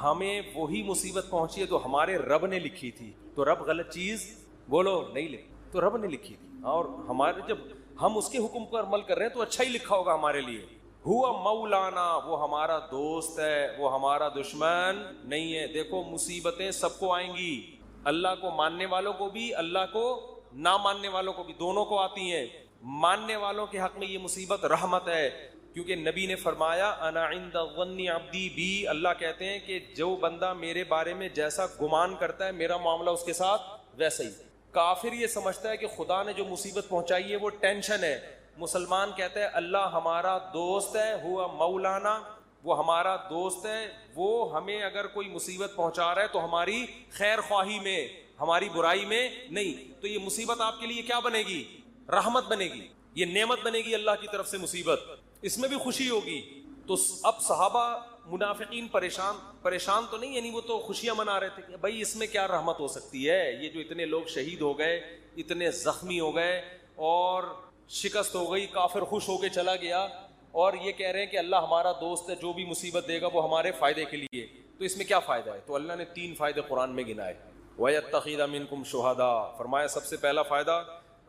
ہمیں وہی مصیبت پہنچی ہے تو ہمارے رب نے لکھی تھی. تو رب غلط چیز بولو نہیں لکھی, تو رب نے لکھی تھی, اور ہمارے جب ہم اس کے حکم پر عمل کر رہے ہیں تو اچھا ہی لکھا ہوگا ہمارے لیے. ہوا مولانا, وہ ہمارا دوست ہے, وہ ہمارا دشمن نہیں ہے. دیکھو مصیبتیں سب کو آئیں گی, اللہ کو ماننے والوں کو بھی, اللہ کو نہ ماننے والوں کو بھی, دونوں کو آتی ہیں. ماننے والوں کے حق میں یہ مصیبت رحمت ہے, کیونکہ نبی نے فرمایا انا عند ظن عبدی بی. اللہ کہتے ہیں کہ جو بندہ میرے بارے میں جیسا گمان کرتا ہے میرا معاملہ اس کے ساتھ ویسا ہی. کافر یہ سمجھتا ہے کہ خدا نے جو مصیبت پہنچائی ہے وہ ٹینشن ہے. مسلمان کہتا ہے اللہ ہمارا دوست ہے, ہوا مولانا, وہ ہمارا دوست ہے, وہ ہمیں اگر کوئی مصیبت پہنچا رہا ہے تو ہماری خیر خواہی میں, ہماری برائی میں نہیں. تو یہ مصیبت آپ کے لیے کیا بنے گی, رحمت بنے گی, یہ نعمت بنے گی اللہ کی طرف سے مصیبت, اس میں بھی خوشی ہوگی. تو اب صحابہ منافقین پریشان تو نہیں, یعنی وہ تو خوشیاں منا رہے تھے کہ بھائی اس میں کیا رحمت ہو سکتی ہے, یہ جو اتنے لوگ شہید ہو گئے, اتنے زخمی ہو گئے اور شکست ہو گئی, کافر خوش ہو کے چلا گیا, اور یہ کہہ رہے ہیں کہ اللہ ہمارا دوست ہے, جو بھی مصیبت دے گا وہ ہمارے فائدے کے لیے, تو اس میں کیا فائدہ ہے. تو اللہ نے 3 فائدے قرآن میں گنائے. وَيَتَّخِذَ مِنْكُمْ شُهَدَاءَ, فرمایا سب سے پہلا فائدہ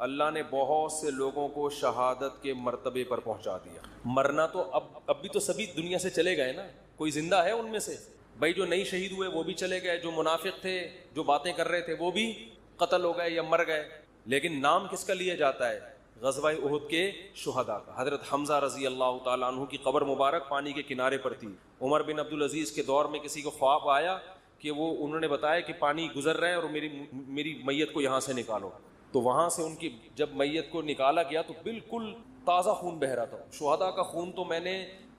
اللہ نے بہت سے لوگوں کو شہادت کے مرتبے پر پہنچا دیا. مرنا تو اب بھی تو سبھی دنیا سے چلے گئے نا, کوئی زندہ ہے ان میں سے, بھائی جو نہیں شہید ہوئے وہ بھی چلے گئے, جو منافق تھے جو باتیں کر رہے تھے وہ بھی قتل ہو گئے یا مر گئے. لیکن نام کس کا لیا جاتا ہے, غزوہ احد کے شہداء کا. حضرت حمزہ رضی اللہ تعالیٰ عنہ کی قبر مبارک پانی کے کنارے پر تھی. عمر بن عبدالعزیز کے دور میں کسی کو خواب آیا کہ وہ, انہوں نے بتایا کہ پانی گزر رہا ہے اور میری میت کو یہاں سے نکالو. تو وہاں سے ان کی جب میت کو نکالا گیا تو بالکل تازہ خون بہ رہا تھا. شہداء کا خون تو میں نے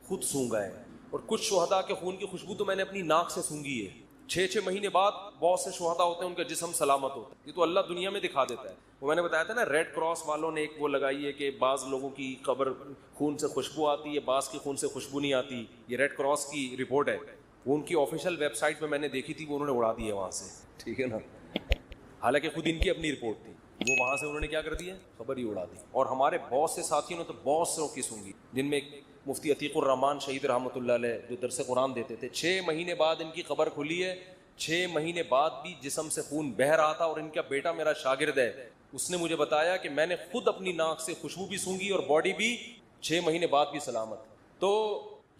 خود سونگا ہے, اور کچھ شہداء کے خون کی خوشبو تو میں نے اپنی ناک سے سونگھی ہے. 6 مہینے بعد بہت سے شہداء ہوتے ہیں ان کا جسم سلامت ہوتا ہے, یہ تو اللہ دنیا میں دکھا دیتا ہے. وہ میں نے بتایا تھا نا, ریڈ کراس والوں نے ایک وہ لگائی ہے کہ بعض لوگوں کی قبر خون سے خوشبو آتی ہے, بعض کی خون سے خوشبو نہیں آتی. یہ ریڈ کراس کی رپورٹ ہے, وہ ان کی آفیشیل ویب سائٹ پہ میں نے دیکھی تھی, وہ انہوں نے اڑا دی ہے وہاں سے, ٹھیک ہے نا, حالانکہ خود ان کی اپنی رپورٹ تھی, وہ وہاں سے انہوں نے کیا کر دیا, خبر ہی اڑا دی. اور ہمارے بہت سے ساتھیوں نے تو بہت سے کی سونگی, جن میں مفتی عتیق الرحمان شہید رحمۃ اللہ علیہ جو درس قرآن دیتے تھے. 6 مہینے بعد ان کی قبر کھلی ہے, 6 مہینے بعد بھی جسم سے خون بہہ رہا تھا. اور ان کا بیٹا میرا شاگرد ہے, اس نے مجھے بتایا کہ میں نے خود اپنی ناک سے خوشبو بھی سونگھی اور باڈی بھی 6 مہینے بعد بھی سلامت. تو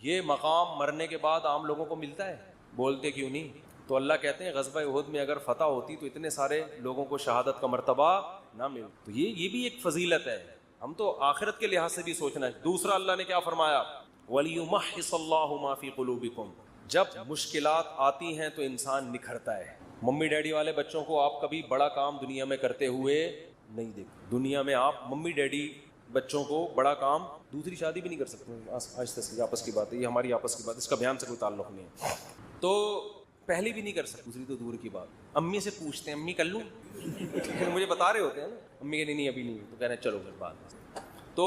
یہ مقام مرنے کے بعد عام لوگوں کو ملتا ہے, بولتے کیوں نہیں. تو اللہ کہتے ہیں غزوہ احد میں اگر فتح ہوتی تو اتنے سارے لوگوں کو شہادت کا مرتبہ نہ مل. تو یہ بھی ایک فضیلت ہے. ہم تو آخرت کے لحاظ سے بھی سوچنا ہے. دوسرا اللہ نے کیا فرمایا, وَلِيُمَحِّصَ اللَّهُ مَا فِي قُلُوبِكُمْ. جب مشکلات آتی ہیں تو انسان نکھرتا ہے. ممی ڈیڈی والے بچوں کو آپ کبھی بڑا کام دنیا میں کرتے ہوئے نہیں دیکھتے. دنیا میں آپ ممی ڈیڈی بچوں کو بڑا کام, دوسری شادی بھی نہیں کر سکتے. آہستہ سے آپس کی بات ہے, یہ ہماری آپس کی بات, اس کا بیان سے کوئی تعلق نہیں ہے. تو پہلی بھی نہیں کر سکتے, دوسری تو دور کی بات. امی سے پوچھتے ہیں امی کر لوں, مجھے بتا رہے ہوتے ہیں نا, امی کہ نہیں ابھی نہیں, تو کہہ رہے ہیں چلو پھر بعد. تو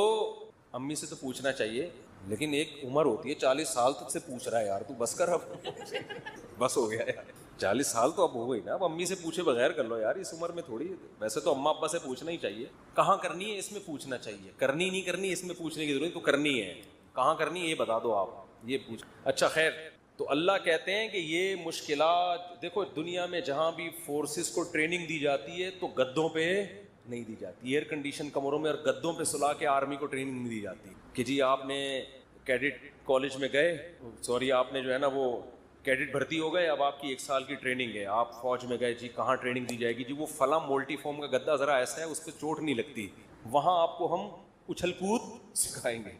امی سے تو پوچھنا چاہیے, لیکن ایک عمر ہوتی ہے, 40 سال تک سے پوچھ رہا ہے یار تو بس کر, اب بس ہو گیا یار, 40 سال تو اب ہو گئی نا, اب امی سے پوچھے بغیر کر لو یار, اس عمر میں تھوڑی. ویسے تو اماں ابا سے پوچھنا ہی چاہیے, کہاں کرنی ہے اس میں پوچھنا چاہیے, کرنی نہیں کرنی اس میں پوچھنے کی ضرورت, تو کرنی ہے, کہاں کرنی ہے یہ بتا دو آپ, یہ پوچھ. اچھا خیر, تو اللہ کہتے ہیں کہ یہ مشکلات دیکھو, دنیا میں جہاں بھی فورسز کو ٹریننگ دی جاتی ہے تو گدوں پہ نہیں دی جاتی, ایئر کنڈیشن کمروں میں اور گدوں پہ سلا کے آرمی کو ٹریننگ نہیں دی جاتی کہ جی آپ نے کیڈٹ کالج میں گئے, سوری آپ نے جو ہے نا وہ کیڈٹ بھرتی ہو گئے, اب آپ کی 1 سال کی ٹریننگ ہے, آپ فوج میں گئے, جی کہاں ٹریننگ دی جائے گی, جی وہ فلاں مولٹی فارم کا گدا ذرا ایسا ہے اس پہ چوٹ نہیں لگتی, وہاں آپ کو ہم اچھل کود سکھائیں گے.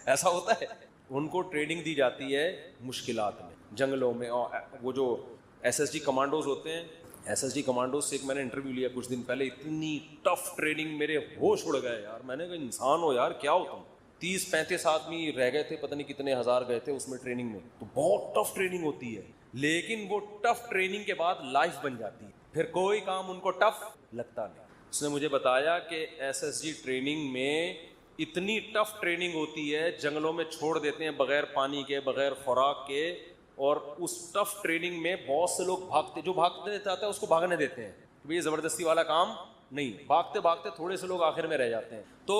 ایسا ہوتا ہے. ان کو ٹریننگ دی جاتی ہے مشکلات میں, جنگلوں میں. اور وہ جو ایس ایس ڈی کمانڈوز ہوتے ہیں, ایس ایس ڈی کمانڈوز سے ایک میں نے انٹرویو لیا کچھ دن پہلے, اتنی ٹف ٹریننگ, میرے ہوش اڑ گئے یار. میں نے کہا انسان ہو یار, کیا ہو تم, 30-35 آدمی رہ گئے تھے, پتہ نہیں کتنے ہزار گئے تھے اس میں ٹریننگ میں, تو بہت ٹف ٹریننگ ہوتی ہے. لیکن وہ ٹف ٹریننگ کے بعد لائف بن جاتی ہے, پھر کوئی کام ان کو ٹف لگتا نہیں. اس نے مجھے بتایا کہ ایس ایس جی ٹریننگ میں اتنی ٹف ٹریننگ ہوتی ہے, جنگلوں میں چھوڑ دیتے ہیں بغیر پانی کے, بغیر خوراک کے, اور اس ٹف ٹریننگ میں بہت سے لوگ بھاگتے, جو بھاگتے چاہتے ہیں اس کو بھاگنے دیتے ہیں, یہ زبردستی والا کام نہیں. بھاگتے بھاگتے تھوڑے سے لوگ آخر میں رہ جاتے ہیں. تو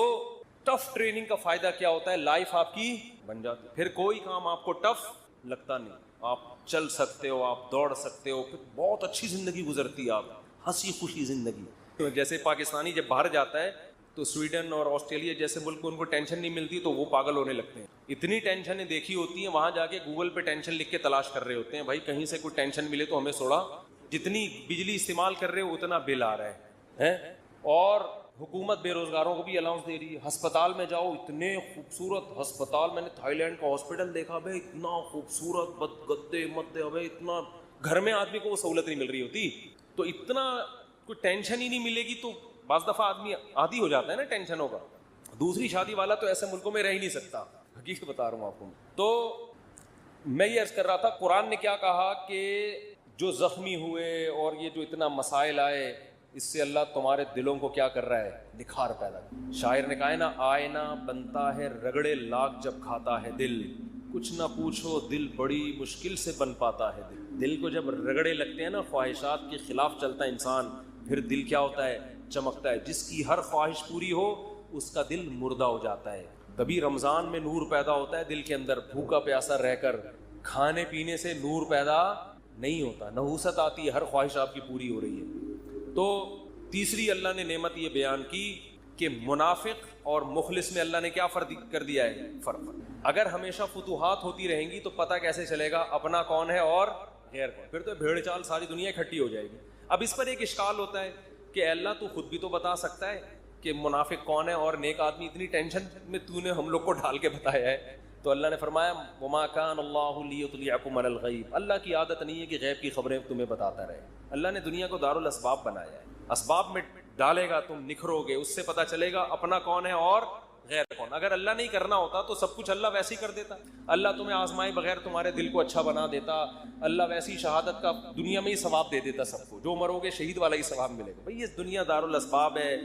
ٹف ٹریننگ کا فائدہ کیا ہوتا ہے, لائف آپ کی بن جاتی ہے, پھر کوئی کام آپ کو ٹف لگتا نہیں, آپ چل سکتے ہو, آپ دوڑ سکتے ہو, پھر بہت اچھی زندگی گزرتی ہے, آپ ہنسی خوشی زندگی. جیسے پاکستانی جب باہر جاتا ہے تو سویڈن اور آسٹریلیا جیسے ملک میں ان کو ٹینشن نہیں ملتی تو وہ پاگل ہونے لگتے ہیں. اتنی ٹینشنیں دیکھی ہوتی ہیں, وہاں جا کے گوگل پہ ٹینشن لکھ کے تلاش کر رہے ہوتے ہیں, بھائی کہیں سے کوئی ٹینشن ملے تو ہمیں تھوڑا, جتنی بجلی استعمال کر رہے ہو اتنا بل آ رہا ہے. اور حکومت بے روزگاروں کو بھی الاؤنس دے رہی ہے. ہسپتال میں جاؤ, اتنے خوبصورت ہسپتال, میں نے تھائی لینڈ کا ہاسپٹل دیکھا بھائی, اتنا خوبصورت, گدے مدے, بھائی اتنا, گھر میں آدمی کو وہ سہولت نہیں مل رہی ہوتی, تو اتنا کوئی ٹینشن ہی نہیں ملے گی تو بعض دفعہ آدمی عادی ہو جاتا ہے نا ٹینشنوں کا. دوسری شادی والا تو ایسے ملکوں میں رہ ہی نہیں سکتا, حقیقت بتا رہا ہوں آپ کو. تو میں یہ عرض کر رہا تھا, قرآن نے کیا کہا کہ جو زخمی ہوئے اور یہ جو اتنا مسائل آئے, اس سے اللہ تمہارے دلوں کو کیا کر رہا ہے, نکھار پیدا. شاعر نے کہا ہے نا, آئینہ بنتا ہے رگڑے لاکھ جب کھاتا ہے دل, کچھ نہ پوچھو دل بڑی مشکل سے بن پاتا ہے دل. دل کو جب رگڑے لگتے ہیں نا, خواہشات کے خلاف چلتا ہے انسان, پھر دل کیا ہوتا ہے, چمکتا ہے. جس کی ہر خواہش پوری ہو اس کا دل مردہ ہو جاتا ہے. کبھی رمضان میں نور پیدا ہوتا ہے دل کے اندر, بھوکا پیاسا رہ کر, کھانے پینے سے نور پیدا نہیں ہوتا, نحوست آتی ہے, ہر خواہش آپ کی پوری ہو رہی ہے. تو تیسری اللہ نے نعمت یہ بیان کی کہ منافق اور مخلص میں اللہ نے کیا فرق کر دیا ہے, فرق. اگر ہمیشہ فتوحات ہوتی رہیں گی تو پتہ کیسے چلے گا اپنا کون ہے اور غیر کون, پھر تو بھیڑ چال ساری دنیا اکٹھی ہو جائے گی. اب اس پر ایک اشکال ہوتا ہے کہ اللہ تو خود بھی تو بتا سکتا ہے کہ منافق کون ہے اور نیک آدمی, اتنی ٹینشن میں تو نے ہم لوگ کو ڈال کے بتایا ہے. تو اللہ نے فرمایا وما کان اللہ لیطلعکم علی الغیب, اللہ کی عادت نہیں ہے کہ غیب کی خبریں تمہیں بتاتا رہے. اللہ نے دنیا کو دارالاسباب بنایا ہے, اسباب میں ڈالے گا تم نکھرو گے, اس سے پتہ چلے گا اپنا کون ہے اور غیر کون. اگر اللہ نہیں کرنا ہوتا تو سب کچھ اللہ ویسے ہی کر دیتا. اللہ تمہیں آزمائے بغیر تمہارے دل کو اچھا بنا دیتا, اللہ ویسی شہادت کا دنیا میں ہی ثواب دے دیتا سب کو, جو مرو گے شہید والا ہی ثواب ملے گا. بھئی یہ دنیا دارالاسباب ہے,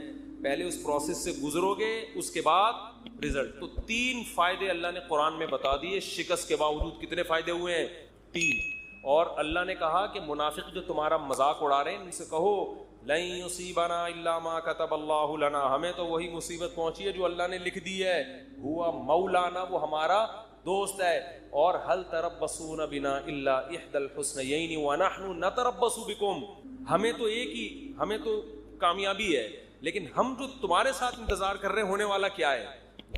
پہلے اس پروسیس سے گزرو گے اس کے بعد رزلٹ. تو 3 فائدے اللہ نے قرآن میں بتا دیے, شکست کے باوجود کتنے فائدے ہوئے ہیں, 3. اور اللہ نے کہا کہ منافق جو تمہارا مذاق اڑا رہے ہیں ان سے کہو لن یصیبنا الا ما كتب اللہ لنا, ہمیں تو وہی مصیبت پہنچی ہے جو اللہ نے لکھ دی ہے, ہوا مولانا, وہ ہمارا دوست ہے. اور هل تربصون بنا الا احدى الحسنيين ونحن نتربص بكم, ہمیں تو ایک ہی, ہمیں تو کامیابی ہے, لیکن ہم جو تمہارے ساتھ انتظار کر رہے ہیں ہونے والا کیا ہے,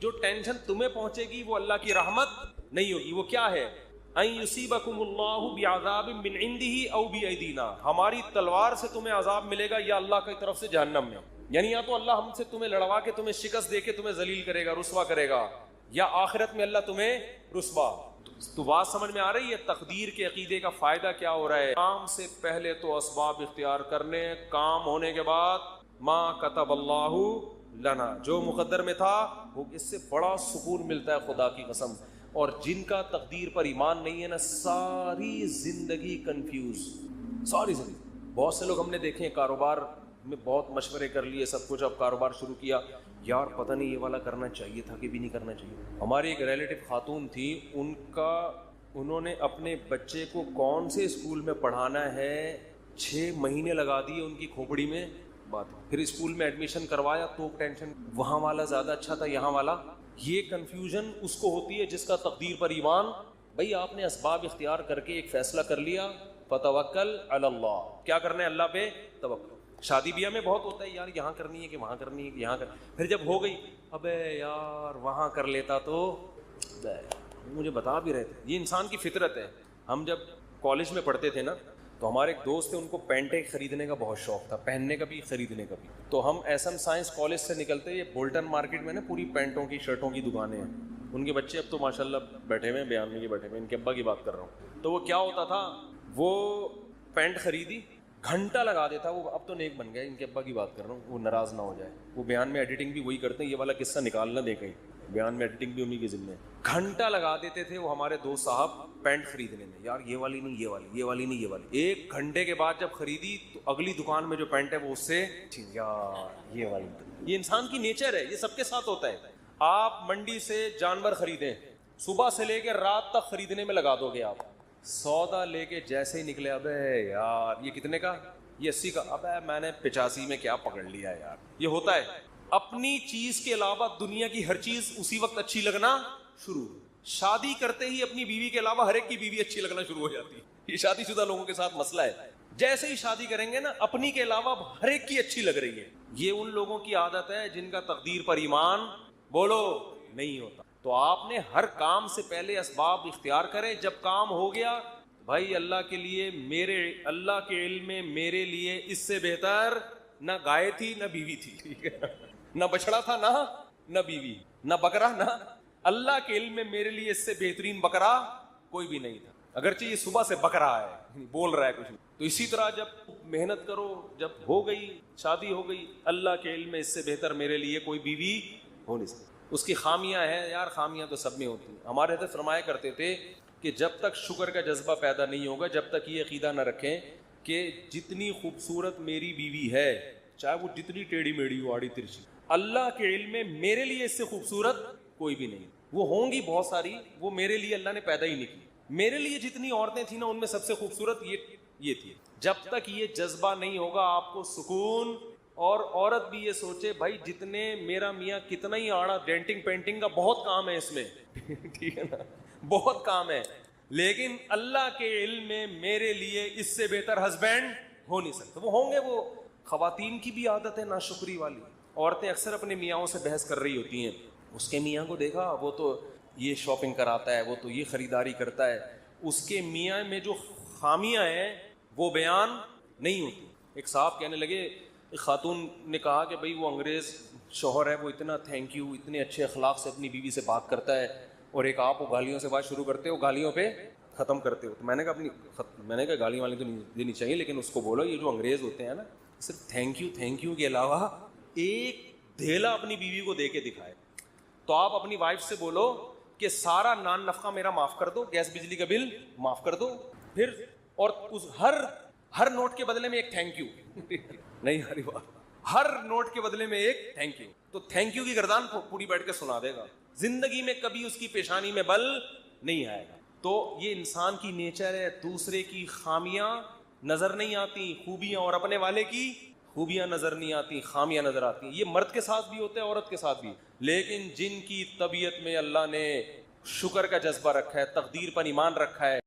جو ٹینشن تمہیں پہنچے گی وہ اللہ کی رحمت نہیں ہوگی. وہ کیا ہے, ان یصیبکم اللہ بعذاب من عنده او بایدینا, ہماری تلوار سے تمہیں عذاب ملے گا یا اللہ کی طرف سے جہنم میں. یعنی یا تو اللہ ہم سے تمہیں لڑوا کے تمہیں شکست دے کے تمہیں ذلیل کرے گا، رسوا کرے گا، یا آخرت میں اللہ تمہیں رسوا. تو بات سمجھ میں آ رہی ہے تقدیر کے عقیدے کا فائدہ کیا ہو رہا ہے؟ کام سے پہلے تو اسباب اختیار کرنے، کام ہونے کے بعد ما کتب اللہ لنا، جو مقدر میں تھا وہ، اس سے بڑا سکون ملتا ہے خدا کی قسم. اور جن کا تقدیر پر ایمان نہیں ہے نا، ساری زندگی کنفیوز، ساری زندگی. بہت سے لوگ ہم نے دیکھے کاروبار میں بہت مشورے کر لیے سب کچھ، اب کاروبار شروع کیا، یار پتہ نہیں یہ والا کرنا چاہیے تھا کہ بھی نہیں کرنا چاہیے. ہماری ایک ریلیٹو خاتون تھی، انہوں نے اپنے بچے کو کون سے اسکول میں پڑھانا ہے 6 مہینے لگا دیے ان کی کھوپڑی میں بات. پھر اسکول میں ایڈمیشن کروایا تو ٹینشن، وہاں والا زیادہ اچھا تھا یہاں والا. یہ کنفیوژن اس کو ہوتی ہے جس کا تقدیر پر ایمان. بھائی آپ نے اسباب اختیار کر کے ایک فیصلہ کر لیا، فتوکل علی اللہ، کیا کرنا ہے اللہ پہ توکل. شادی بیاہ میں بہت ہوتا ہے، یار یہاں کرنی ہے کہ وہاں کرنی ہے کہ یہاں پھر جب ہو گئی، ابے یار وہاں کر لیتا تو، مجھے بتا بھی رہے تھے. یہ انسان کی فطرت ہے. ہم جب کالج میں پڑھتے تھے نا تو ہمارے ایک دوست تھے، ان کو پینٹیں خریدنے کا بہت شوق تھا، پہننے کا بھی خریدنے کا بھی. تو ہم ایس ایم سائنس کالج سے نکلتے، یہ بولٹن مارکیٹ میں نا پوری پینٹوں کی شرٹوں کی دکانیں ہیں. ان کے بچے اب تو ماشاء اللہ بیٹھے ہوئے ہیں، بیان میں یہ بیٹھے ہوئے، ان کے ابا کی بات کر رہا ہوں. تو وہ کیا ہوتا تھا، وہ پینٹ خریدی، گھنٹہ لگا دیتا. وہ اب تو نیک بن گئے، ان کے ابا کی بات کر رہا ہوں، وہ ناراض نہ ہو جائے. وہ بیان میں ایڈیٹنگ بھی وہی کرتے ہیں، یہ والا قصہ نکالنا دے کہیں، بیان میں ایڈیٹنگ بھی انہیں کے ذمہ ہے. گھنٹہ لگا دیتے تھے وہ ہمارے دوست صاحب پینٹ خریدنے میں، یار یہ والی نہیں، یہ والی، یہ والی نہیں، یہ والی. 1 گھنٹے کے بعد جب خریدی تو اگلی دکان میں جو پینٹ ہے وہ اس سے یار یہ والی. یہ انسان کی نیچر ہے، یہ سب کے ساتھ ہوتا ہے. آپ منڈی سے جانور خریدیں، صبح سے لے کے رات تک خریدنے میں لگا دو گے آپ. سودا لے کے جیسے ہی نکلے، ابے یار یہ کتنے کا، یہ 80 کا، ابے میں نے 85 میں کیا پکڑ لیا یار. یہ ہوتا ہے. اپنی چیز کے علاوہ دنیا کی ہر چیز اسی وقت اچھی لگنا شروع. شادی کرتے ہی اپنی بیوی کے علاوہ ہر ایک کی بیوی اچھی لگنا شروع ہو جاتی ہے. یہ شادی شدہ لوگوں کے ساتھ مسئلہ ہے. جیسے ہی شادی کریں گے نا، اپنی کے علاوہ ہر ایک کی اچھی لگ رہی ہے. یہ ان لوگوں کی عادت ہے جن کا تقدیر پر ایمان بولو نہیں ہوتا. تو آپ نے ہر کام سے پہلے اسباب اختیار کرے. جب کام ہو گیا، بھائی اللہ کے لیے، میرے اللہ کے علم میں میرے لیے اس سے بہتر نہ گائے تھی نہ بیوی تھی، ٹھیک ہے، نہ بچڑا تھا نہ بیوی نہ بکرا، نہ اللہ کے علم میں میرے لیے اس سے بہترین بکرا کوئی بھی نہیں تھا. اگرچہ یہ صبح سے بک رہا ہے، بول رہا ہے کچھ. تو اسی طرح جب محنت کرو، جب ہو گئی شادی ہو گئی، اللہ کے علم میں اس سے بہتر میرے لیے کوئی بیوی ہو نہیں سکتی. اس کی خامیاں ہیں یار، خامیاں تو سب میں ہوتی ہیں. ہمارے حضرت فرمایا کرتے تھے کہ جب تک شکر کا جذبہ پیدا نہیں ہوگا، جب تک یہ عقیدہ نہ رکھیں کہ جتنی خوبصورت میری بیوی ہے، چاہے وہ جتنی ٹیڑھی میڑھی ہو، آڑی ترچھی، اللہ کے علم میں میرے لیے اس سے خوبصورت کوئی بھی نہیں. وہ ہوں گی بہت ساری، وہ میرے لیے اللہ نے پیدا ہی نہیں کی. میرے لیے جتنی عورتیں تھیں نا، ان میں سب سے خوبصورت یہ تھی. جب تک یہ جذبہ نہیں ہوگا آپ کو سکون. اور عورت بھی یہ سوچے، بھائی جتنے میرا میاں کتنا ہی آڑا، ڈینٹنگ پینٹنگ کا بہت کام ہے اس میں، ٹھیک ہے نا، بہت کام ہے، لیکن اللہ کے علم میں میرے لیے اس سے بہتر ہسبینڈ ہو نہیں سکتا. وہ ہوں گے. وہ خواتین کی بھی عادت ہے ناشکری والی. عورتیں اکثر اپنے میاں سے بحث کر رہی ہوتی ہیں، اس کے میاں کو دیکھا، وہ تو یہ شاپنگ کراتا ہے، وہ تو یہ خریداری کرتا ہے. اس کے میاں میں جو خامیاں ہیں وہ بیان نہیں ہوتی. ایک صاحب کہنے لگے، ایک خاتون نے کہا کہ بھئی وہ انگریز شوہر ہے، وہ اتنا تھینک یو، اتنے اچھے اخلاق سے اپنی بیوی سے بات کرتا ہے، اور ایک آپ وہ گالیوں سے بات شروع کرتے ہو، گالیوں پہ ختم کرتے ہو. تو میں نے کہا گالی والی تو نہیں دینی چاہیے، لیکن اس کو بولو یہ جو انگریز ہوتے ہیں نا، صرف تھینک یو کے علاوہ ایک دھیلا اپنی بیوی کو دے کے دکھائے. تو آپ اپنی وائف سے بولو کہ سارا نان نفقہ میرا معاف کر دو، گیس بجلی کا بل معاف کر دو، پھر اور اس ہر نوٹ کے بدلے میں ایک تھینک یو نہیں ہری بات، ہر نوٹ کے بدلے میں ایک تھینک یو. تو تھینک یو کی گردان پوری بیٹھ کے سنا دے گا. زندگی میں کبھی اس کی پیشانی میں بل نہیں آئے گا. تو یہ انسان کی نیچر ہے. دوسرے کی خامیاں نظر نہیں آتی، خوبیاں، اور اپنے والے کی خوبیاں نظر نہیں آتی، خامیاں نظر آتی ہیں. یہ مرد کے ساتھ بھی ہوتا ہے، عورت کے ساتھ بھی. لیکن جن کی طبیعت میں اللہ نے شکر کا جذبہ رکھا ہے، تقدیر پر ایمان رکھا ہے،